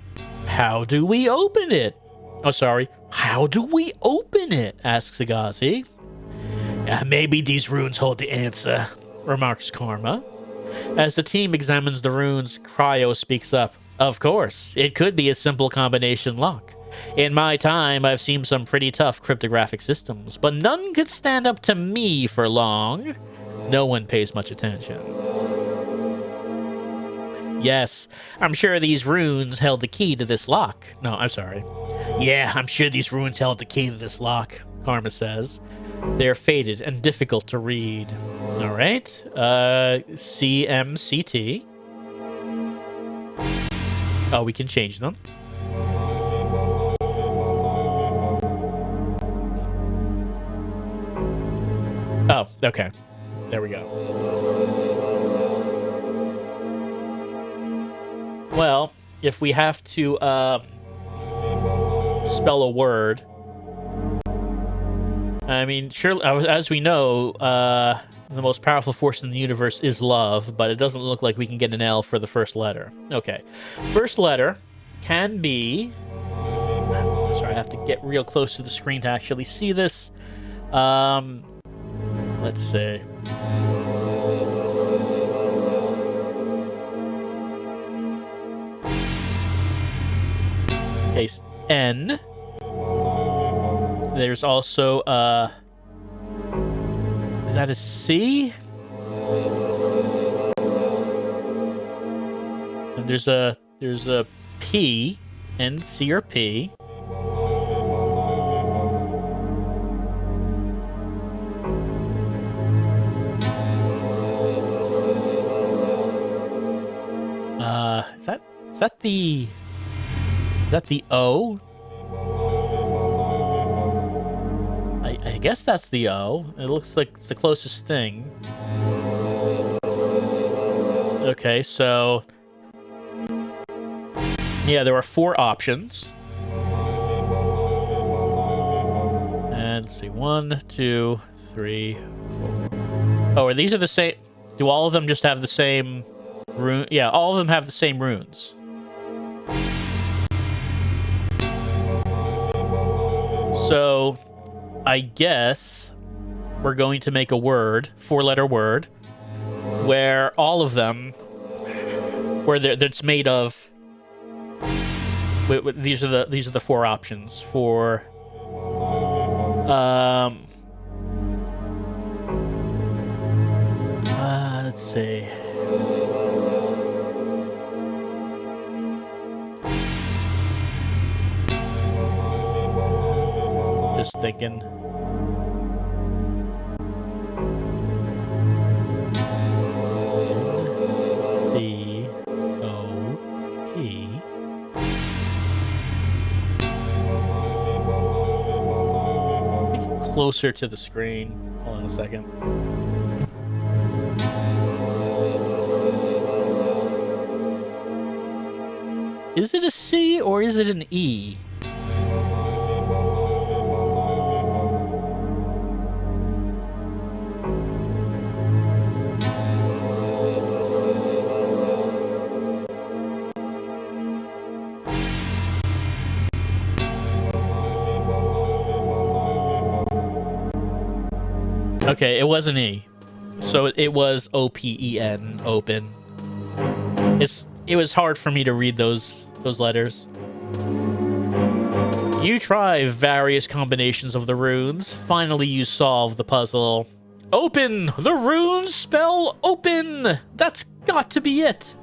S1: How do we open it? Oh, sorry. How do we open it? Asks Agassi. Maybe these runes hold the answer, remarks Karma. As the team examines the runes, Cryo speaks up. Of course, it could be a simple combination lock. In my time, I've seen some pretty tough cryptographic systems, but none could stand up to me for long. No one pays much attention. Yes, I'm sure these runes held the key to this lock. No, I'm sorry. Yeah, I'm sure these runes held the key to this lock, Karma says. They're faded and difficult to read. All right. CMCT. Oh, we can change them. Oh, okay. There we go. Well, if we have to spell a word, I mean, sure, as we know, the most powerful force in the universe is love, but it doesn't look like we can get an L for the first letter. Okay. First letter can be... Sorry, I have to get real close to the screen to actually see this. Let's see. Case N. There's also is that a C? And there's a P, N, C, or P. Is that the... Is that the O? I guess that's the O. It looks like it's the closest thing. Okay, so... Yeah, there are 4 options. And let's see, 1, 2, 3, 4. Oh, are these are the same? Do all of them just have the same rune? Yeah, all of them have the same runes. So, I guess we're going to make a word, 4-letter word, where all of them, where that's made of. These are the 4 options for. Let's see. Just thinking. C-O-P. Closer to the screen. Hold on a second. Is it a C or is it an E? Okay, it was an E. So it was O-P-E-N, open. It was hard for me to read those letters. You try various combinations of the runes. Finally, you solve the puzzle. Open! The runes spell open! That's got to be it!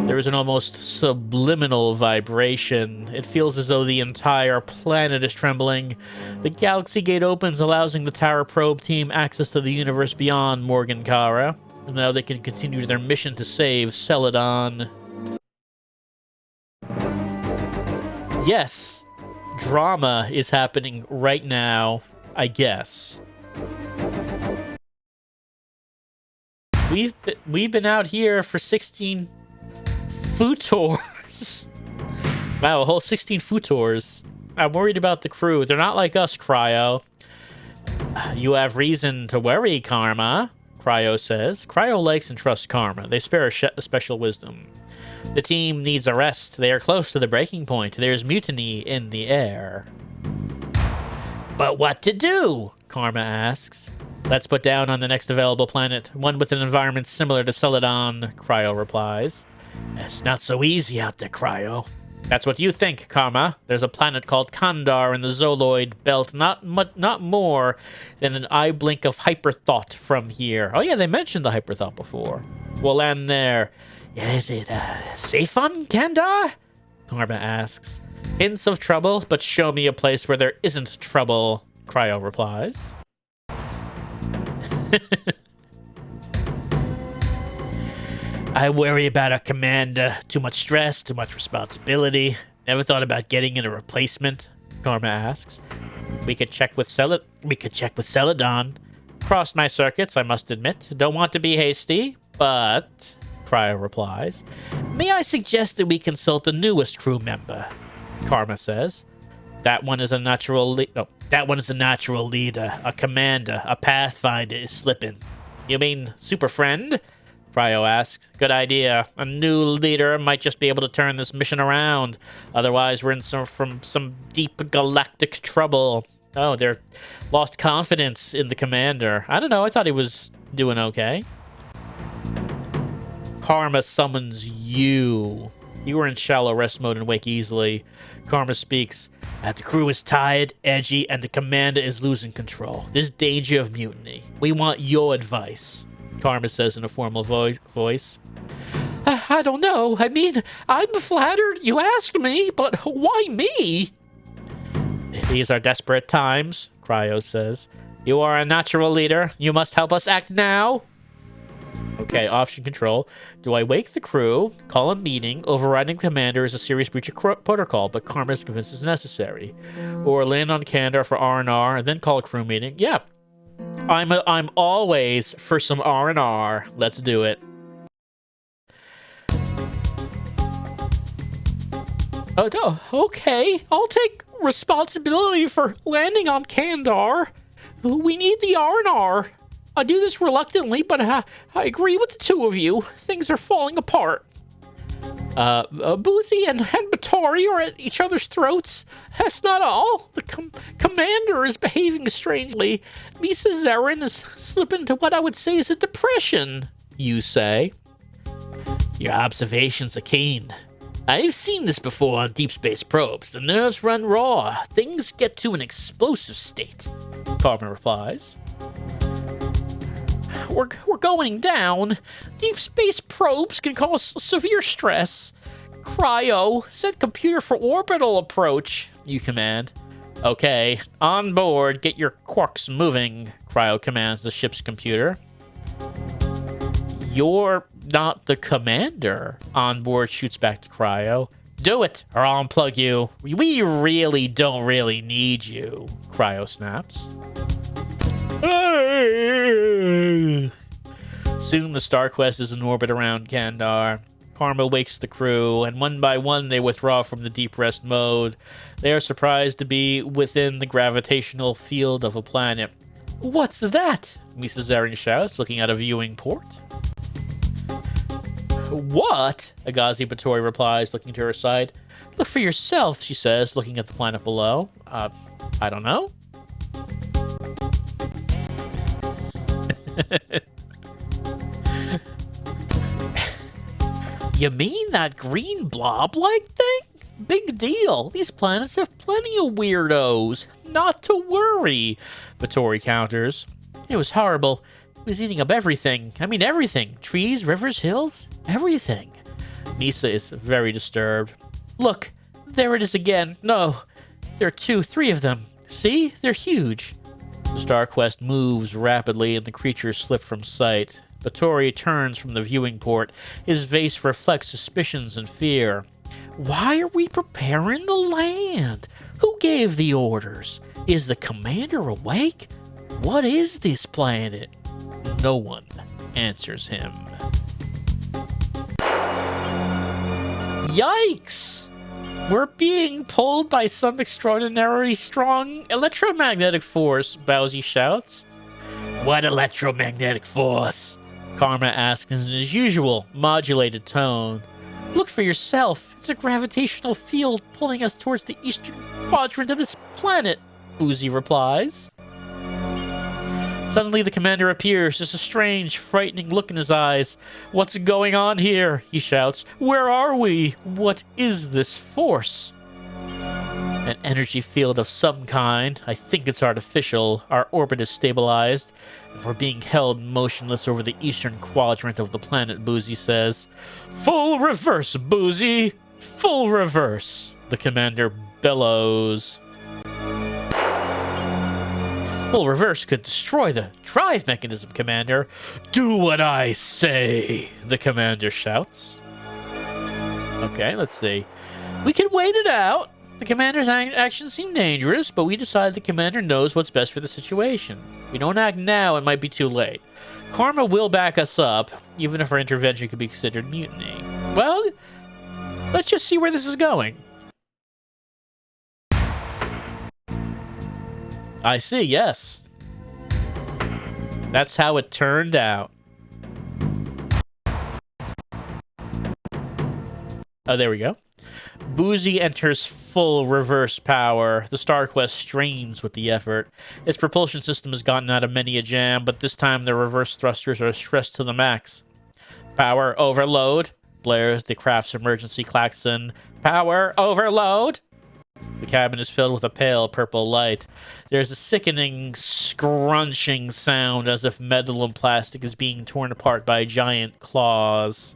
S1: There is an almost subliminal vibration. It feels as though the entire planet is trembling. The galaxy gate opens, allowing the Tower probe team access to the universe beyond Morgan Carra. And now they can continue their mission to save Celadon. Yes, drama is happening right now, I guess. We've been out here for 16 food tours. Wow, a whole 16 food tours. I'm worried about the crew. They're not like us, Cryo. You have reason to worry, Karma, Cryo says. Cryo likes and trusts Karma. They spare a special wisdom. The team needs a rest. They are close to the breaking point. There's mutiny in the air. But what to do? Karma asks. Let's put down on the next available planet, one with an environment similar to Celadon, Cryo replies. It's not so easy out there, Cryo. That's what you think, Karma. There's a planet called Kandar in the Zoloid belt, not more than an eye blink of hyperthought from here. Oh yeah, they mentioned the hyperthought before. We'll land there. Yeah, is it safe on Kandar? Karma asks. Hints of trouble, but show me a place where there isn't trouble, Cryo replies. I worry about our commander. Too much stress, too much responsibility. Never thought about getting in a replacement? Karma asks. We could check with Celadon. Crossed my circuits, I must admit. Don't want to be hasty, but... Cryo replies. May I suggest that we consult the newest crew member? Karma says. That one is a natural leader, a commander, a pathfinder is slipping. You mean super friend? Cryo asks. Good idea. A new leader might just be able to turn this mission around. Otherwise, we're in some deep galactic trouble. Oh, they're lost confidence in the commander. I don't know. I thought he was doing okay. Karma summons you. You are in shallow rest mode and wake easily. Karma speaks. The crew is tired, edgy, and the commander is losing control. There's danger of mutiny. We want your advice, Karma says in a formal voice. I don't know. I mean, I'm flattered you asked me, but why me? These are desperate times, Cryo says. You are a natural leader. You must help us act now. Okay, option control. Do I wake the crew, call a meeting, overriding the commander is a serious breach of protocol, but Karma is convinced it's necessary? Or land on Kandar for R&R and then call a crew meeting? Yeah. I'm always for some R&R. Let's do it. Oh, okay. I'll take responsibility for landing on Kandar. We need the R&R. I do this reluctantly, but I agree with the two of you. Things are falling apart. Boozy and Batari are at each other's throats. That's not all. The commander is behaving strangely. Misa Zarin is slipping into what I would say is a depression, you say. Your observations are keen. I've seen this before on deep space probes. The nerves run raw. Things get to an explosive state, Carmen replies. We're going down. Deep space probes can cause severe stress. Cryo, set computer for orbital approach, you command. Okay, on board, get your quarks moving, Cryo commands the ship's computer. You're not the commander, on board shoots back to Cryo. Do it, or I'll unplug you. We really don't need you, Cryo snaps. Soon the Starquest is in orbit around Kandar. Karma wakes the crew, and one by one they withdraw from the deep rest mode. They are surprised to be within the gravitational field of a planet. What's that? Misa Zarin shouts, looking at a viewing port. What? Agazi Batori replies, looking to her side. Look for yourself, she says, looking at the planet below. I don't know. You mean that green blob-like thing? Big deal. These planets have plenty of weirdos. Not to worry, Batori counters. It was horrible. It was eating up everything. I mean everything. Trees, rivers, hills, everything. Misa is very disturbed. Look, there it is again. No, there are 2, 3 of them. See? They're huge. The Starquest moves rapidly and the creatures slip from sight. Batori turns from the viewing port. His face reflects suspicions and fear. Why are we preparing the land? Who gave the orders? Is the commander awake? What is this planet? No one answers him. Yikes! We're being pulled by some extraordinarily strong electromagnetic force, Bowsy shouts. What electromagnetic force? Karma asks in his usual modulated tone. Look for yourself. It's a gravitational field pulling us towards the eastern quadrant of this planet, Boozy replies. Suddenly the commander appears. There's a strange, frightening look in his eyes. What's going on here? He shouts. Where are we? What is this force? An energy field of some kind. I think it's artificial. Our orbit is stabilized. And we're being held motionless over the eastern quadrant of the planet, Boozy says. Full reverse, Boozy! Full reverse! The commander bellows. Full reverse could destroy the drive mechanism, Commander. Do what I say, the commander shouts. Okay, let's see. We can wait it out. The commander's actions seem dangerous, but we decide the commander knows what's best for the situation. If we don't act now, it might be too late. Karma will back us up, even if our intervention could be considered mutiny. Well, let's just see where this is going. I see, yes. That's how it turned out. Oh, there we go. Boozy enters full reverse power. The Starquest strains with the effort. Its propulsion system has gotten out of many a jam, but this time the reverse thrusters are stressed to the max. Power overload, blares the craft's emergency klaxon. Power overload! The cabin is filled with a pale purple light. There's a sickening, scrunching sound as if metal and plastic is being torn apart by giant claws.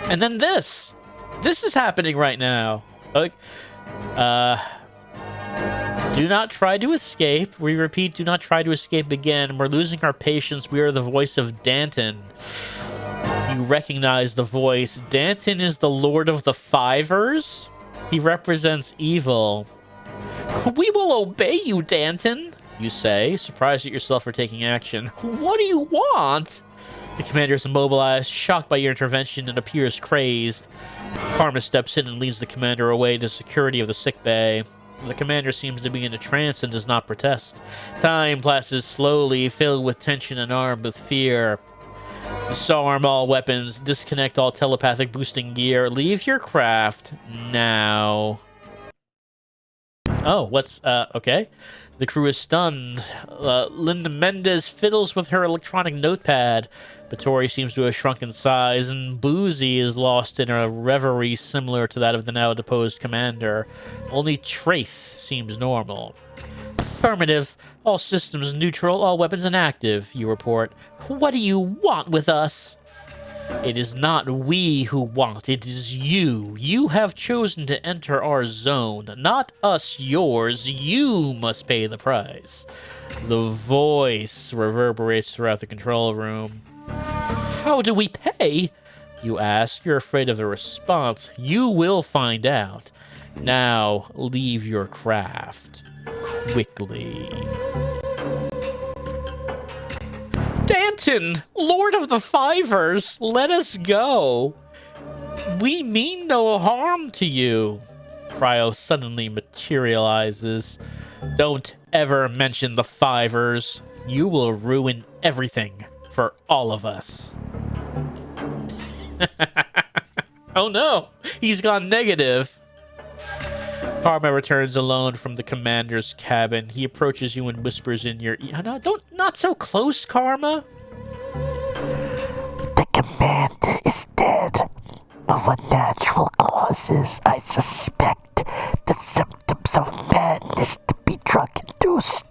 S1: And then this! This is happening right now. Like, Do not try to escape. We repeat, do not try to escape again. We're losing our patience. We are the voice of Danton. You recognize the voice. Danton is the Lord of the Fivers. He represents evil. We will obey you, Danton, you say, surprised at yourself for taking action. What do you want? The commander is immobilized, shocked by your intervention, and appears crazed. Karma steps in and leads the commander away to security of the sickbay. The commander seems to be in a trance and does not protest. Time passes slowly, filled with tension and armed with fear. Disarm all weapons, disconnect all telepathic boosting gear, leave your craft now. Oh, okay. The crew is stunned. Linda Mendez fiddles with her electronic notepad. Bathory seems to have shrunk in size, and Boozy is lost in a reverie similar to that of the now deposed commander. Only Traith seems normal. Affirmative. All systems neutral, all weapons inactive, you report. What do you want with us? It is not we who want, it is you. You have chosen to enter our zone, not us yours. You must pay the price. The voice reverberates throughout the control room. How do we pay? You ask. You're afraid of the response. You will find out. Now, leave your craft. Quickly. Danton, Lord of the Fivers, let us go. We mean no harm to you. Cryo suddenly materializes. Don't ever mention the Fivers. You will ruin everything for all of us. Oh no, he's gone negative. Karma returns alone from the commander's cabin. He approaches you and whispers in your ear. No, not so close, Karma.
S5: The commander is dead. Of unnatural causes, I suspect the symptoms of madness to be drug-induced.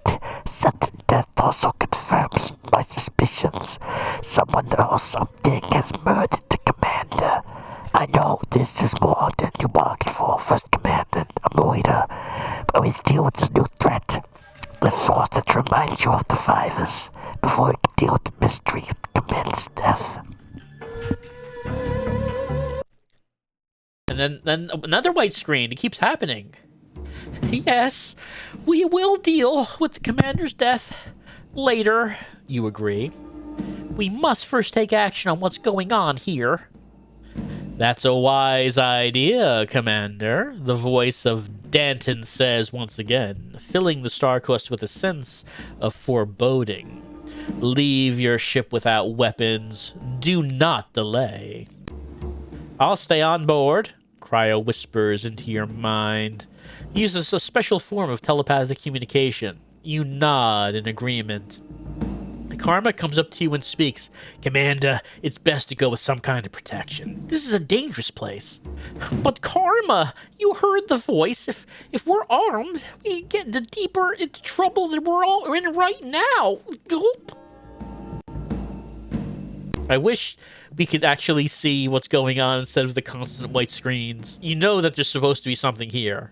S5: Sudden death also confirms my suspicions. Someone or something has murdered the commander. I know this is more than you bargained for, First Commandant, a leader, but we deal with this new threat. The source that reminds you of the Fivers, before we can deal with the mystery of the commander's death.
S1: And then another white screen. It keeps happening. Yes, we will deal with the commander's death later, you agree. We must first take action on what's going on here. That's a wise idea, Commander, the voice of Danton says once again, filling the Starquest with a sense of foreboding. Leave your ship without weapons. Do not delay. I'll stay on board, Cryo whispers into your mind. He uses a special form of telepathic communication. You nod in agreement. Karma comes up to you and speaks. Commander, it's best to go with some kind of protection. This is a dangerous place. But Karma, you heard the voice. If we're armed, we get deeper into trouble than we're all in right now. Gulp. I wish we could actually see what's going on instead of the constant white screens. You know that there's supposed to be something here,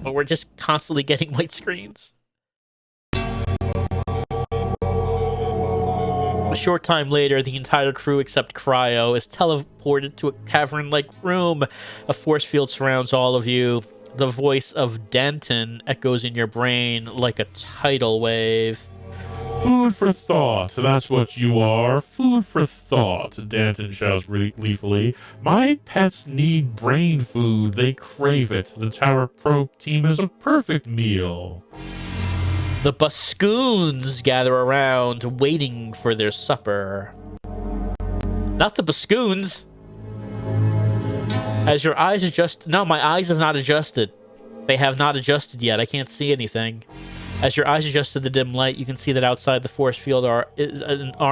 S1: but we're just constantly getting white screens. A short time later, the entire crew except Cryo is teleported to a cavern-like room. A force field surrounds all of you. The voice of Danton echoes in your brain like a tidal wave.
S4: Food for thought, that's what you are. Food for thought, Danton shouts gleefully. My pets need brain food. They crave it. The Tower Probe team is a perfect meal.
S1: The Bascoons gather around, waiting for their supper. Not the Bascoons! As your eyes adjust... No, my eyes have not adjusted. They have not adjusted yet. I can't see anything. As your eyes adjust to the dim light, you can see that outside the force field are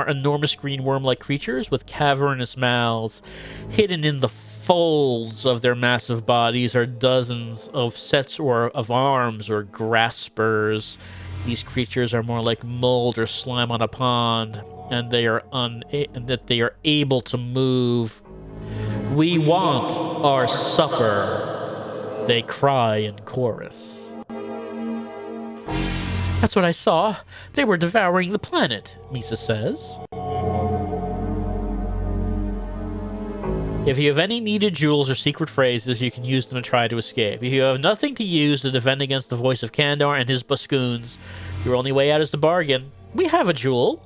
S1: enormous green worm-like creatures with cavernous mouths. Hidden in the folds of their massive bodies are dozens of sets of arms or graspers. These creatures are more like mold or slime on a pond, and they are able to move. We want our supper, they cry in chorus. That's what I saw. They were devouring the planet, Misa says. If you have any needed jewels or secret phrases, you can use them to try to escape. If you have nothing to use to defend against the voice of Kandar and his Bascoons, your only way out is to bargain. We have a jewel.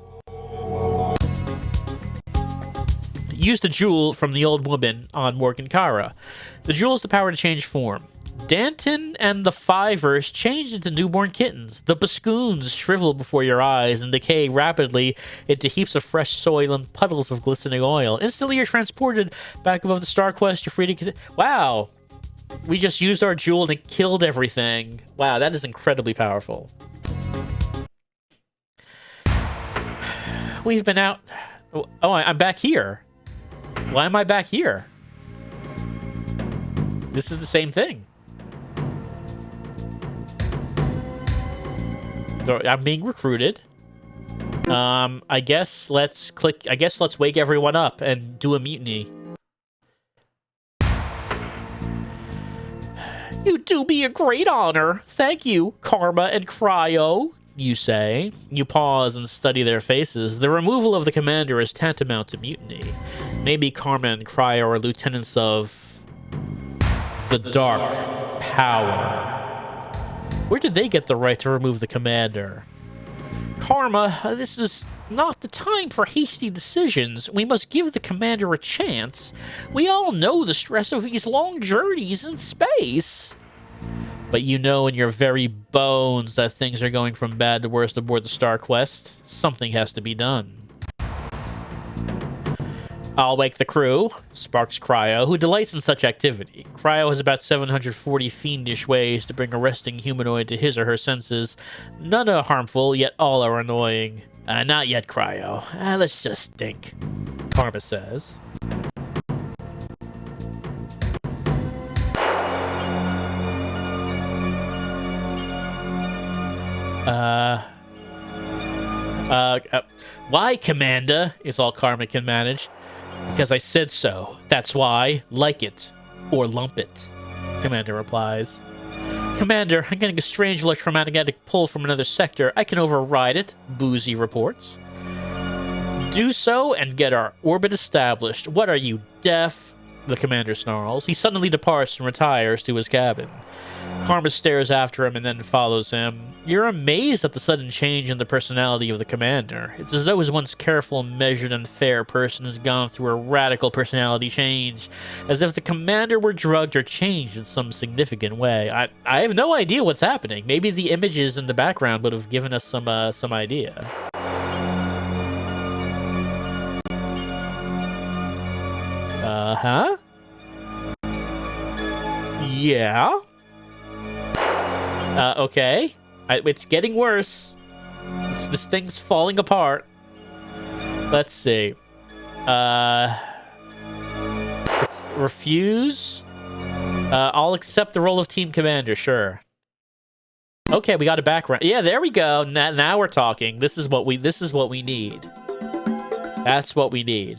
S1: Use the jewel from the old woman on Morgan Carra. The jewel is the power to change form. Danton and the Fivers changed into newborn kittens. The Bascoons shrivel before your eyes and decay rapidly into heaps of fresh soil and puddles of glistening oil. Instantly, you're transported back above the Starquest. You're free to... Wow. We just used our jewel and killed everything. Wow, that is incredibly powerful. We've been out... Oh, I'm back here. Why am I back here? This is the same thing. So I'm being recruited. I guess let's wake everyone up and do a mutiny. You do me a great honor. Thank you, Karma and Cryo, you say. You pause and study their faces. The removal of the commander is tantamount to mutiny. Maybe Karma and Cryo are lieutenants of the Dark Power. Where did they get the right to remove the commander? Karma, this is not the time for hasty decisions. We must give the commander a chance. We all know the stress of these long journeys in space. But you know in your very bones that things are going from bad to worse aboard the Starquest. Something has to be done. I'll wake the crew, sparks Cryo, who delights in such activity. Cryo has about 740 fiendish ways to bring a resting humanoid to his or her senses. None are harmful, yet all are annoying. Not yet, Cryo. Let's just think, Karma says. Why, Commander? Is all Karma can manage. Because I said so. That's why. Like it. Or lump it. Commander replies. Commander, I'm getting a strange electromagnetic pull from another sector. I can override it, Boozy reports. Do so and get our orbit established. What are you, deaf? The commander snarls. He suddenly departs and retires to his cabin. Karma stares after him and then follows him. You're amazed at the sudden change in the personality of the commander. It's as though his once careful, measured, and fair person has gone through a radical personality change, as if the commander were drugged or changed in some significant way. I have no idea what's happening. Maybe the images in the background would have given us some idea. Huh? Yeah? Okay. It's getting worse. This thing's falling apart. Let's see. Refuse? I'll accept the role of team commander, sure. Okay, we got a background. Yeah, there we go. Now we're talking. This is what we need. That's what we need.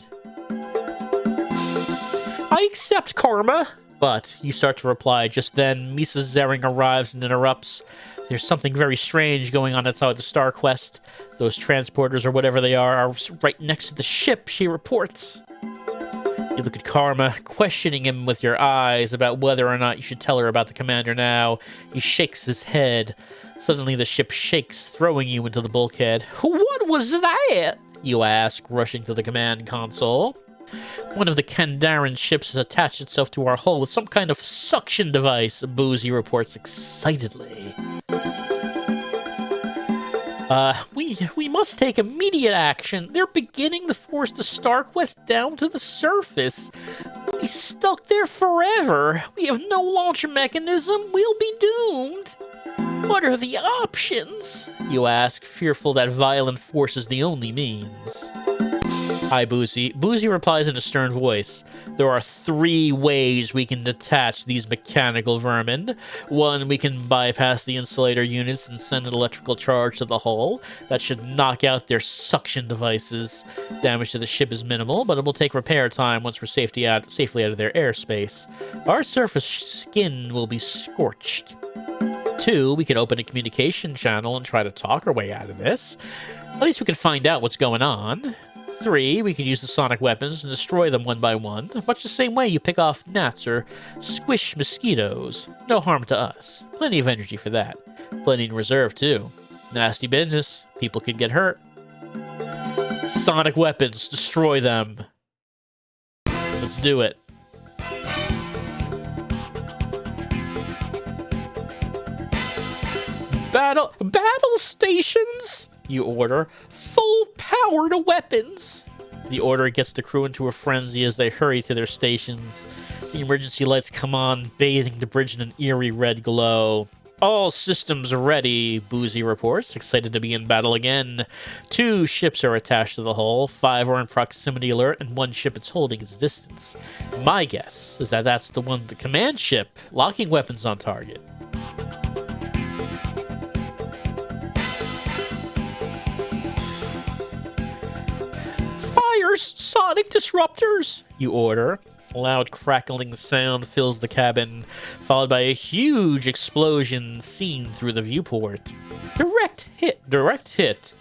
S1: I accept, Karma. But you start to reply. Just then, Misa Zering arrives and interrupts. There's something very strange going on outside the Starquest. Those transporters, or whatever they are right next to the ship, she reports. You look at Karma, questioning him with your eyes about whether or not you should tell her about the commander now. He shakes his head. Suddenly, the ship shakes, throwing you into the bulkhead. What was that? You ask, rushing to the command console. One of the Kandaran ships has attached itself to our hull with some kind of suction device, Boozy reports excitedly. We must take immediate action. They're beginning to force the Starquest down to the surface. We'll be stuck there forever. We have no launch mechanism. We'll be doomed. What are the options? You ask, fearful that violent force is the only means. Hi, Boozy. Boozy replies in a stern voice. There are 3 ways we can detach these mechanical vermin. 1, we can bypass the insulator units and send an electrical charge to the hull. That should knock out their suction devices. Damage to the ship is minimal, but it will take repair time once we're safely out of their airspace. Our surface skin will be scorched. 2, we can open a communication channel and try to talk our way out of this. At least we can find out what's going on. 3, we can use the sonic weapons and destroy them one by one, much the same way you pick off gnats or squish mosquitoes. No harm to us. Plenty of energy for that. Plenty in reserve, too. Nasty business. People could get hurt. Sonic weapons. Destroy them. Let's do it. Battle stations, you order. Full power to weapons. The order gets the crew into a frenzy as they hurry to their stations. The emergency lights come on, bathing the bridge in an eerie red glow. All systems ready, Boozy reports, excited to be in battle again. 2 ships are attached to the hull, 5 are in proximity alert, and 1 ship is holding its distance. My guess is that that's the command ship, locking weapons on target. Fires sonic disruptors, you order. A loud crackling sound fills the cabin, followed by a huge explosion seen through the viewport. Direct hit.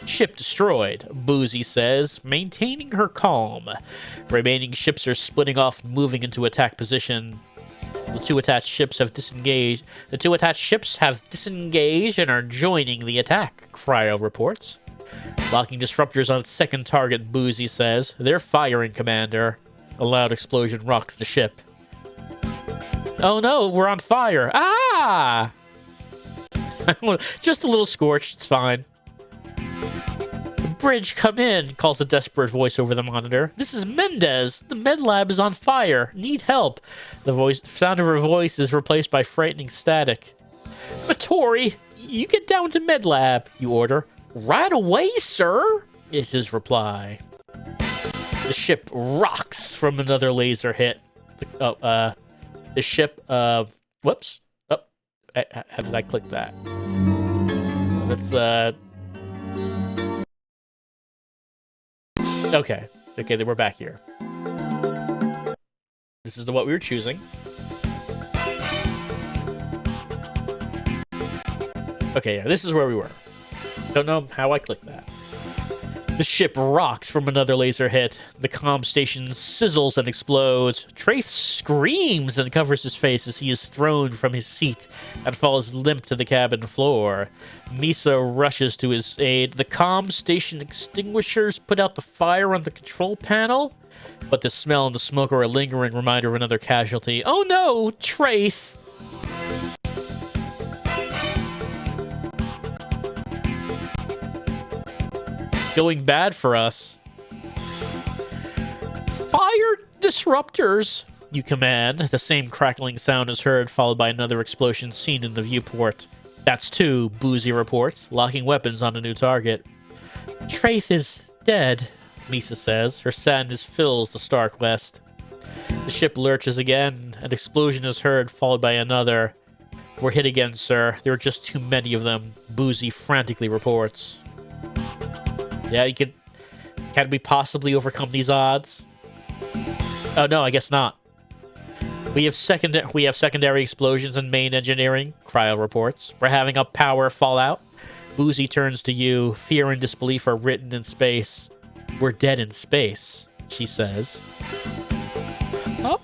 S1: Ship destroyed, Boozy says, maintaining her calm. Remaining ships are splitting off and moving into attack position. The 2 attached ships have disengaged. And are joining the attack, Cryo reports. Locking disruptors on its second target, Boozy says. They're firing, Commander. A loud explosion rocks the ship. Oh no, we're on fire. Ah! Just a little scorched, it's fine. Bridge, come in, calls a desperate voice over the monitor. This is Mendez. The med lab is on fire. Need help. The sound of her voice is replaced by frightening static. Matori, you get down to med lab, you order. Right away, sir, is his reply. The ship rocks from another laser hit. The ship, whoops. Oh, how did I click that? Let's, okay, then we're back here. This is what we were choosing. Okay, yeah, this is where we were. Don't know how I clicked that. The ship rocks from another laser hit. The comm station sizzles and explodes. Traith screams and covers his face as he is thrown from his seat and falls limp to the cabin floor. Misa rushes to his aid. The comm station extinguishers put out the fire on the control panel, but the smell and the smoke are a lingering reminder of another casualty. Oh no, Traith! Going bad for us. Fire disruptors, you command. The same crackling sound is heard, followed by another explosion seen in the viewport. That's 2, Boozy reports, locking weapons on a new target. Traith is dead, Misa says. Her sadness fills the Starquest. The ship lurches again. An explosion is heard, followed by another. We're hit again, sir. There are just too many of them, Boozy frantically reports. Yeah, can we possibly overcome these odds? Oh no, I guess not. We have secondary explosions in main engineering, Cryo reports. We're having a power fallout. Boozy turns to you. Fear and disbelief are written in space. We're dead in space, she says.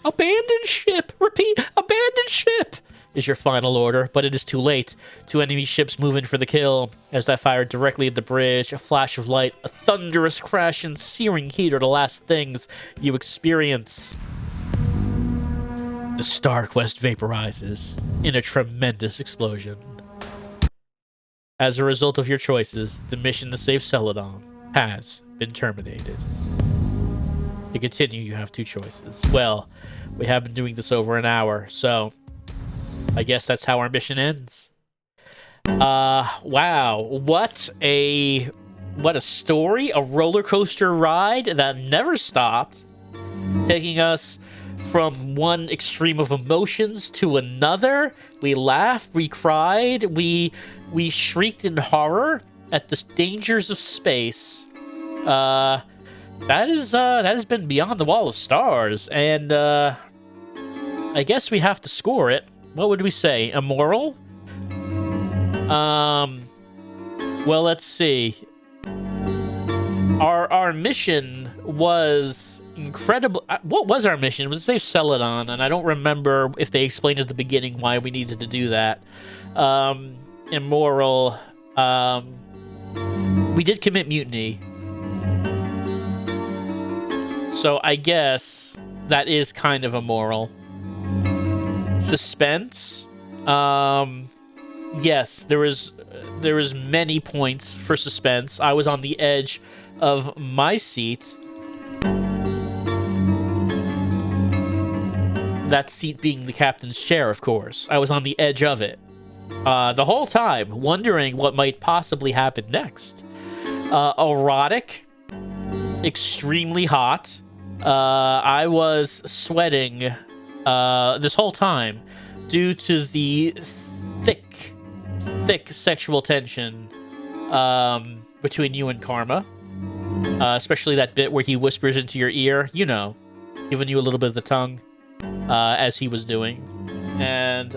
S1: Abandon ship! Repeat, abandon ship! Is your final order, but it is too late. 2 enemy ships move in for the kill. As they fire directly at the bridge, a flash of light, a thunderous crash, and searing heat are the last things you experience. The Starquest vaporizes in a tremendous explosion. As a result of your choices, the mission to save Celadon has been terminated. To continue, you have 2 choices. Well, we have been doing this over an hour, so I guess that's how our mission ends. Wow. What a story. A roller coaster ride that never stopped. Taking us from one extreme of emotions to another. We laughed, we cried, we shrieked in horror at the dangers of space. That has been Beyond the Wall of Stars, and I guess we have to score it. What would we say? Immoral? Well, let's see. Our mission was incredible. What was our mission? It was to save Celadon, and I don't remember if they explained at the beginning why we needed to do that. Immoral. We did commit mutiny. So I guess that is kind of immoral. Suspense. Yes, there was many points for suspense. I was on the edge of my seat. That seat being the captain's chair, of course. I was on the edge of it. The whole time, wondering what might possibly happen next. Erotic. Extremely hot. I was sweating this whole time due to the thick sexual tension between you and Karma. Especially that bit where he whispers into your ear, you know, giving you a little bit of the tongue, as he was doing. And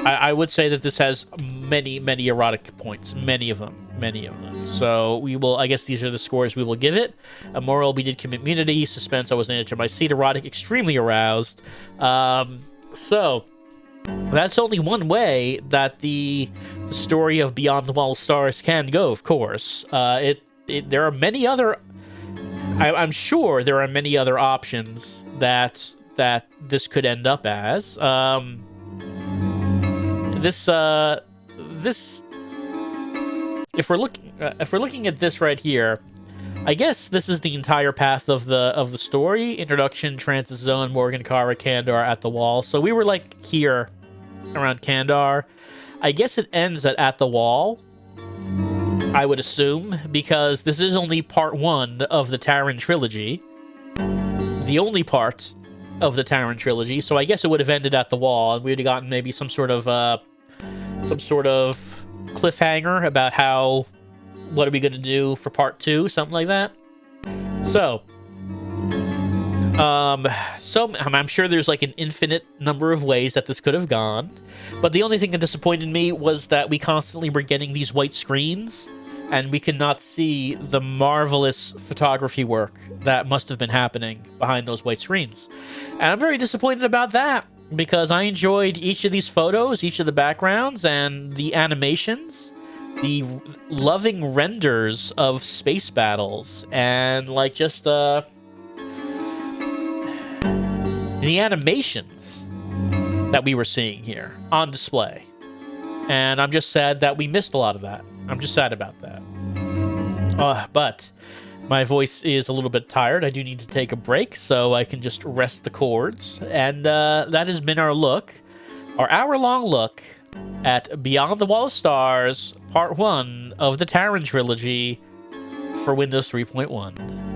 S1: I would say that this has many erotic points. Many of them. So we will, I guess these are the scores we will give it. Immoral, we did commit immunity. Suspense, I was on the edge of my seat. Erotic, extremely aroused. So that's only one way that the story of Beyond the Wall of Stars can go, of course. There are many other... I'm sure there are many other options that this could end up as. If we're looking at this right here, I guess this is the entire path of the story. Introduction, Transit Zone, Morgan, Carra, Kandar, at the wall. So we were like here around Kandar. I guess it ends at the wall, I would assume, because this is only part 1 of the Terran trilogy. The only part of the Terran trilogy. So I guess it would have ended at the wall, and we would have gotten maybe some sort of cliffhanger about what are we going to do for part 2, something like that. So I'm sure there's like an infinite number of ways that this could have gone, but the only thing that disappointed me was that we constantly were getting these white screens and we could not see the marvelous photography work that must have been happening behind those white screens. And I'm very disappointed about that, because I enjoyed each of these photos, each of the backgrounds, and the animations, the loving renders of space battles, and like just the animations that we were seeing here on display. And I'm just sad that we missed a lot of that. I'm just sad about that. But my voice is a little bit tired. I do need to take a break so I can just rest the cords. And that has been our hour-long look at Beyond the Wall of Stars, Part 1 of the Terran Trilogy for Windows 3.1.